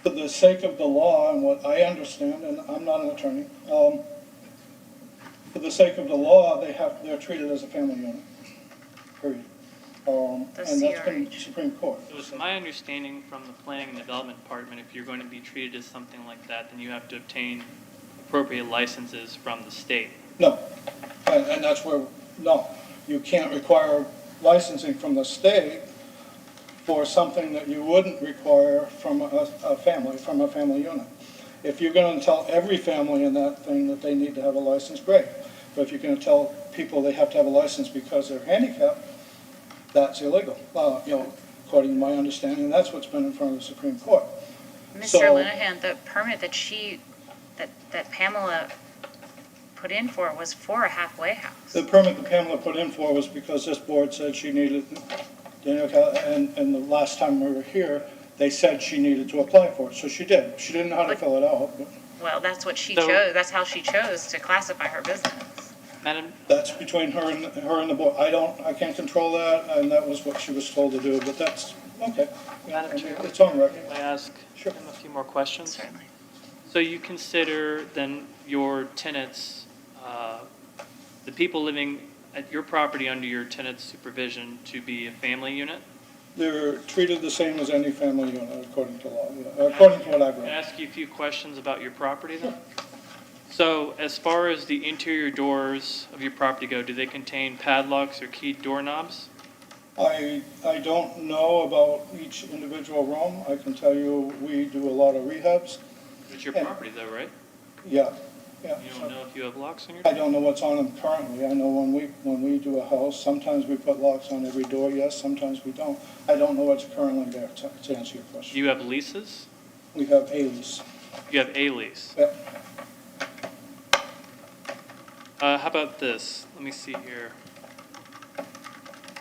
For the sake of the law and what I understand, and I'm not an attorney, for the sake of the law, they're treated as a family unit, period. And that's been Supreme Court. So it's my understanding from the Planning and Development Department, if you're going to be treated as something like that, then you have to obtain appropriate licenses from the state. No, and that's where, no, you can't require licensing from the state for something that you wouldn't require from a family unit. If you're going to tell every family in that thing that they need to have a license, great. But if you're going to tell people they have to have a license because they're handicapped, that's illegal. According to my understanding, that's what's been in front of the Supreme Court. Mr. Linehan, the permit that Pamela put in for was for a halfway house. The permit that Pamela put in for was because this board said she needed, and the last time we were here, they said she needed to apply for it, so she did. She didn't know how to fill it out. But. Well, that's what she chose. That's how she chose to classify her business. Madam, that's between her and the board. I can't control that, and that was what she was told to do. But that's okay. Madam Chair, it's on record. May I ask him a few more questions? Certainly. So you consider then your tenants, the people living at your property under your tenant's supervision, to be a family unit? They're treated the same as any family unit, according to law. According to what I've read. Can I ask you a few questions about your property then? So as far as the interior doors of your property go, do they contain padlocks or keyed doorknobs? I don't know about each individual room. I can tell you we do a lot of rehabs. It's your property though, right? Yeah. You don't know if you have locks on your door? I don't know what's on them currently. I know when we do a house, sometimes we put locks on every door, yes, sometimes we don't. I don't know what's currently there, to answer your question. Do you have leases? We have a lease. You have a lease? Yep. How about this? Let me see here.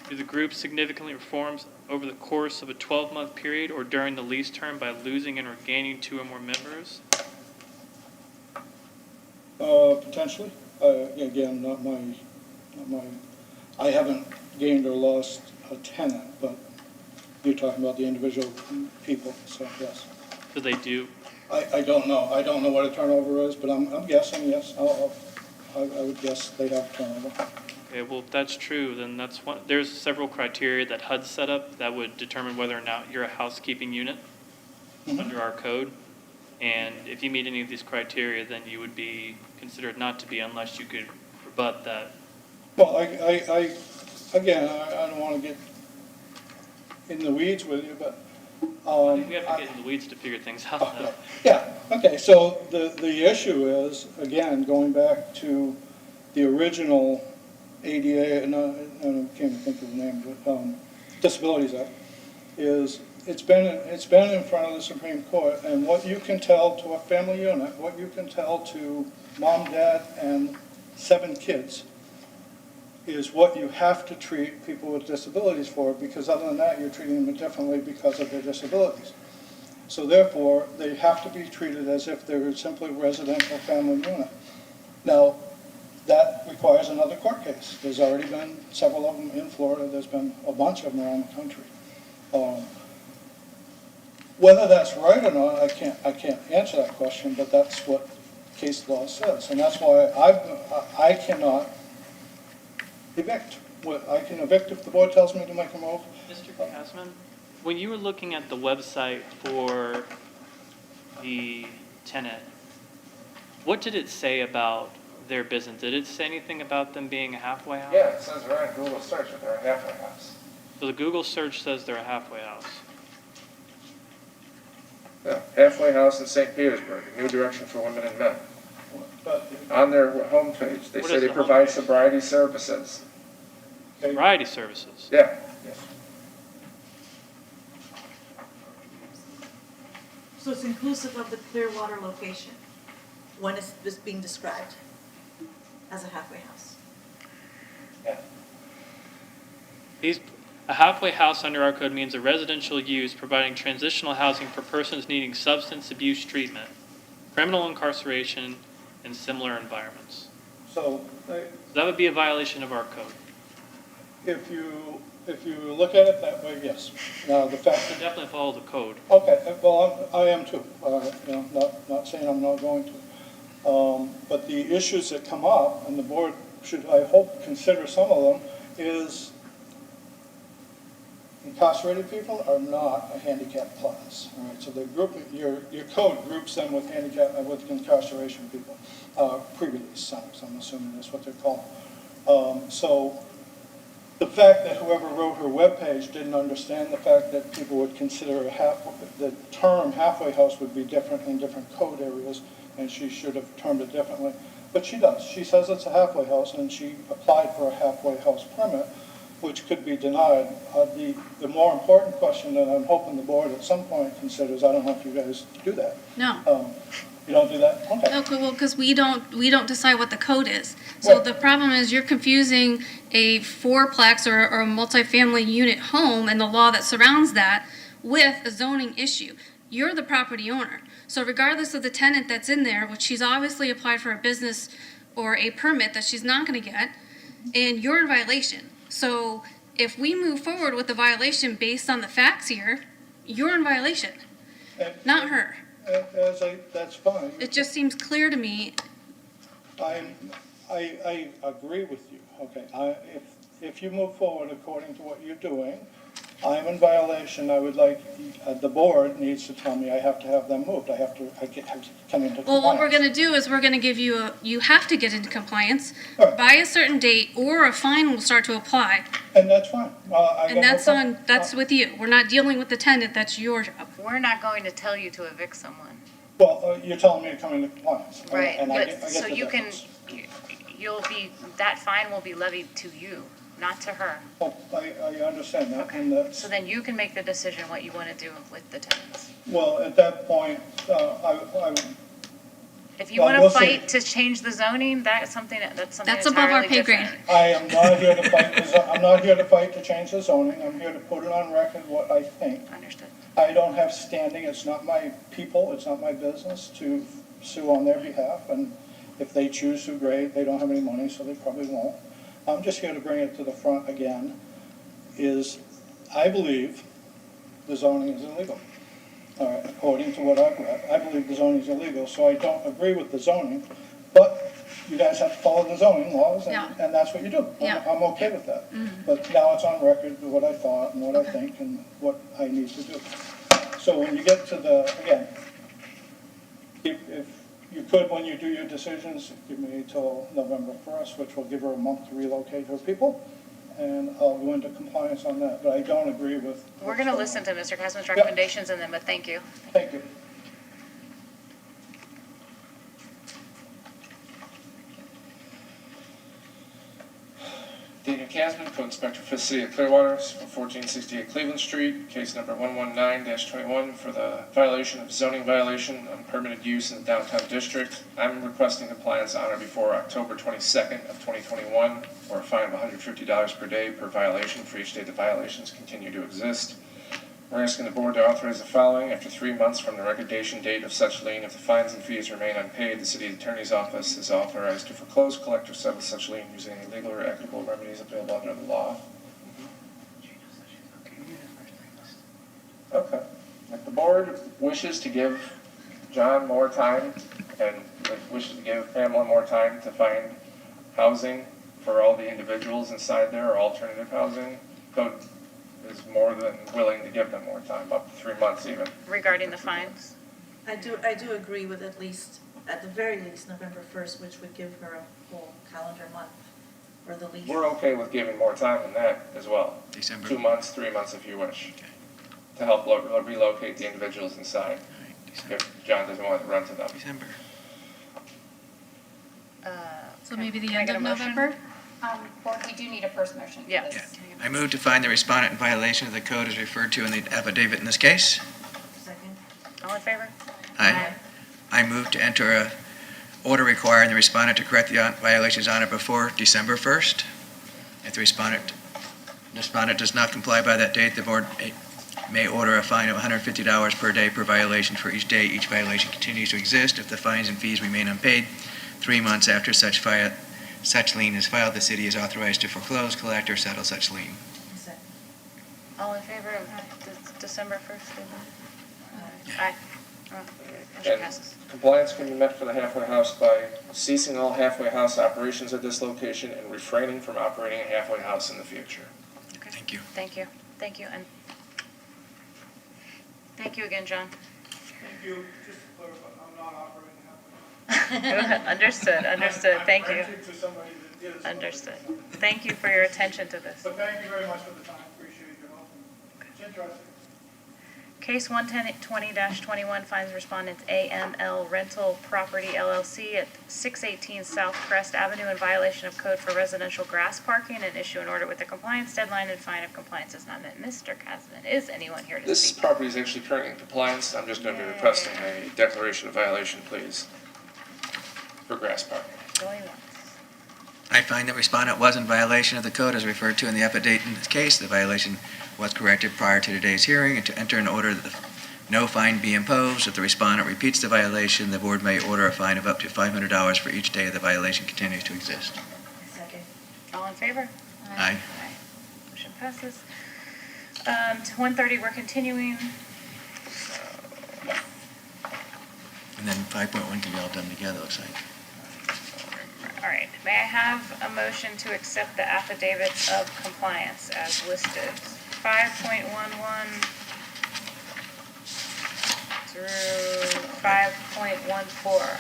Do the group significantly reforms over the course of a 12-month period or during the lease term by losing and regaining 2 or more members? Potentially. Again, not my, I haven't gained or lost a tenant, but you're talking about the individual people, so yes. Do they do? I don't know. I don't know what a turnover is, but I'm guessing, yes. I would guess they have turnover. Okay, well, if that's true, then that's one, there's several criteria that HUD's set up that would determine whether or not you're a housekeeping unit under our code. And if you meet any of these criteria, then you would be considered not to be unless you could rebut that. Well, again, I don't want to get in the weeds with you, but. We have to get in the weeds to figure things out, though. Yeah, okay, so the issue is, again, going back to the original ADA, and I can't even think of the name, but Disabilities Act, is it's been in front of the Supreme Court, and what you can tell to a family unit, what you can tell to mom, dad, and 7 kids, is what you have to treat people with disabilities for, because other than that, you're treating them differently because of their disabilities. So therefore, they have to be treated as if they're simply a residential family unit. Now, that requires another court case. There's already been several of them in Florida. There's been a bunch of them around the country. Whether that's right or not, I can't answer that question, but that's what case law says. And that's why I cannot evict. I can evict if the board tells me to make a move. Mr. Kasman, when you were looking at the website for the tenant, what did it say about their business? Did it say anything about them being a halfway house? Yeah, it says right in Google search that they're a halfway house. So the Google search says they're a halfway house. Yeah, halfway house in St. Petersburg, a new direction for women and men. On their homepage, they What say is they the provide homepage? sobriety services. Variety services. Yeah. So it's inclusive of the Clearwater location when it's being described as a halfway house. A halfway house under our code means a residential use providing transitional housing for persons needing substance abuse treatment, criminal incarceration, and similar environments. So that would be a violation of our code. if you look at it that way, yes. Now, the fact You definitely follow the code. Okay, well, I am too. Not saying I'm not going to. But the issues that come up, and the board should, I hope, consider some of them, is incarcerated people are not a handicapped class. All right, so the group, your code groups them with with incarceration people, pre-release centers. I'm assuming that's what they're called. So the fact that whoever wrote her webpage didn't understand the fact that people would consider the term halfway house would be different in different code areas, and she should have termed it differently. But she does. She says it's a halfway house, and she applied for a halfway house permit, which could be denied. The more important question that I'm hoping the board at some point considers, I don't know if you guys do that. No. You don't do that? Okay. Okay, well, because we don't decide what the code is. So Right. the problem is you're confusing a fourplex or a multifamily unit home and the law that surrounds that with a zoning issue. You're the property owner. So regardless of the tenant that's in there, which she's obviously applied for a business or a permit that she's not going to get, and you're in violation. So if we move forward with the violation based on the facts here, you're in violation, not her. That's fine. It just seems clear to me. I agree with you. Okay, if you move forward according to what you're doing, I'm in violation. I would like, the board needs to tell me I have to have them moved. I have to come into compliance. Well, what we're going to do is we're going to give you you have to get into compliance by a certain date, or a fine will start to apply. And that's fine. And that's with you. We're not dealing with the tenant. That's your job. We're not going to tell you to evict someone. Well, you're telling me to come into compliance. Right, And I but, get the so you can, difference. that fine will be levied to you, not to her. Oh, I understand that. Okay. And that's, So then you can make the decision what you want to do with the tenants. well, at that point, If you Well, want to we'll see. fight to change the zoning, that's something That's above our entirely pay grade. different. I am not here to fight, I'm not here to fight to change the zoning, I'm here to put it on record what I think. Understood. I don't have standing, it's not my people, it's not my business to sue on their behalf, and if they choose to, great, they don't have any money, so they probably won't. I'm just here to bring it to the front again, I believe the zoning is illegal. All right, according to what I've read, I believe the zoning is illegal, so I don't agree with the zoning, but you guys have to follow the zoning laws, Yeah. and that's what you do. Yeah. I'm okay with that. Mhm. But now it's on record what I thought and what I think and what I need to do. So when you get to again, if you could, when you do your decisions, give me till November 1st, which will give her a month to relocate her people, and I'll go into compliance on that, but I don't agree with. We're going to listen to Mr. Kessman's recommendations and then, but thank you. Thank you. Daniel Kasman, Code Inspector for the City of Clearwater, for 1468 Cleveland Street, case number 119-21 for the violation of zoning violation on permitted use in the downtown district. I'm requesting compliance on or before October 22nd of 2021, or a fine of $150 per day per violation for each day the violations continue to exist. We're asking the board to authorize the following. After 3 months from the recordation date of such lien, if the fines and fees remain unpaid, the city attorney's office is authorized to foreclose, collect, or settle such lien using any legal or equitable remedies available under the law. Okay. If the board wishes to give John more time and wishes to give Pamela more time to find housing for all the individuals inside there, or alternative housing, code is more than willing to give them more time, up to 3 months even. Regarding the fines? I do agree with at the very least, November 1st, which would give her a full calendar month for the lease. We're okay with giving more time than that as well. December. 2 months, 3 months if you wish, to help relocate the individuals inside, if John doesn't want to run to them. December. So maybe the Can I end get of a motion? November? Board, we do need a first motion for Yeah. this. I move to find the respondent in violation of the code as referred to in the affidavit in this case. Second. All in favor? Aye. I move to enter a order requiring the respondent to correct the violations on or before December 1st. If the respondent does not comply by that date, the board may order a fine of $150 per day per violation for each day each violation continues to exist. If the fines and fees remain unpaid, 3 months after such lien is filed, the city is authorized to foreclose, collect, or settle such lien. Second. All in favor of December 1st? Aye. Motion And passes. compliance can be met for the halfway house by ceasing all halfway house operations at this location and refraining from operating a halfway house in the future. Okay. Thank you. Thank you. Thank you. And thank you again, John. Thank you. Just to clarify, I'm not operating halfway. Understood. Thank you. I rented to somebody that is. Understood. Thank you for your attention to this. But thank you very much for the time, appreciate your help. It's interesting. Case 110-20-21 finds respondents AML Rental Property LLC at 618 South Crest Avenue in violation of code for residential grass parking and issue an order with the compliance deadline and fine if compliance is not met. Mr. Kasman, is anyone here to This speak? property is actually currently in compliance. I'm just going to be requesting a declaration of violation, please, for grass parking. Going once. I find that respondent was in violation of the code as referred to in the affidavit in this case. The violation was corrected prior to today's hearing, and to enter an order that no fine be imposed. If the respondent repeats the violation, the board may order a fine of up to $500 for each day the violation continues to exist. Second. All in favor? Aye. Motion passes. To 1:30, we're continuing. And then 5.1 can be all done together, looks like. All right, may I have a motion to accept the affidavits of compliance as listed? 5.11 through 5.14.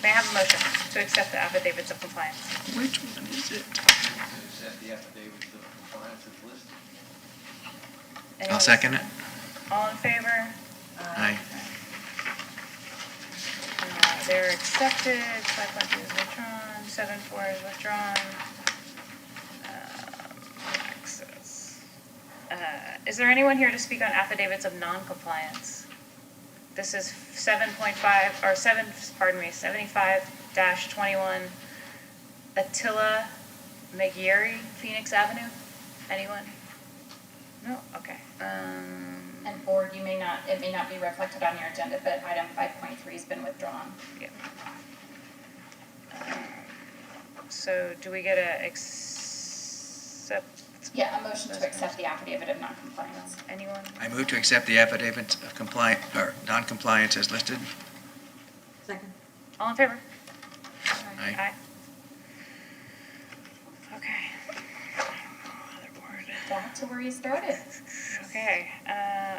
May I have a motion to accept the affidavits of compliance? Which one is it? Accept the affidavits of compliance as listed. I'll second it. All in favor? Aye. They're accepted, 5.2 is withdrawn, 7.4 is withdrawn. Access. Is there anyone here to speak on affidavits of non-compliance? This is 7.5, or 7, pardon me, 75-21 Attila McYeri, Phoenix Avenue. Anyone? No? Okay. And board, it may not be reflected on your agenda, but item 5.3 has been withdrawn. Yep. So do we get a accept? Yeah, a motion to accept the affidavit of noncompliance. Anyone? I move to accept the affidavit of compliant, or non-compliance as listed. Second. All in favor? Aye. Okay. Other board. Back to where you started. Okay.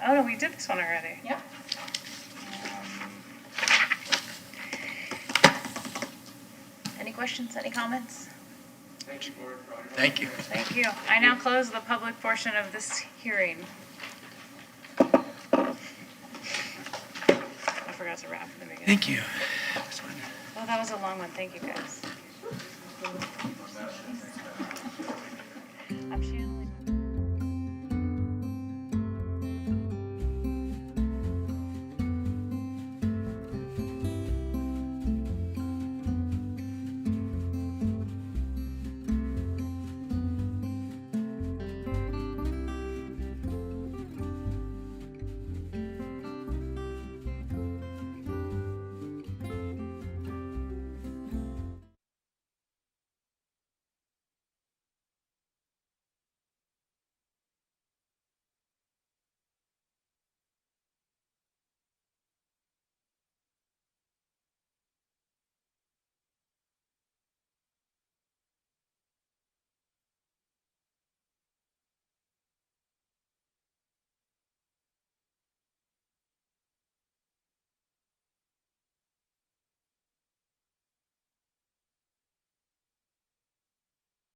Oh no, we did this one already. Yep. Any questions, any comments? Thank you, board. Thank you. Thank you. I now close the public portion of this hearing. I forgot to wrap in the beginning. Thank you. Oh, that was a long one. Thank you, guys. I'm Shannon.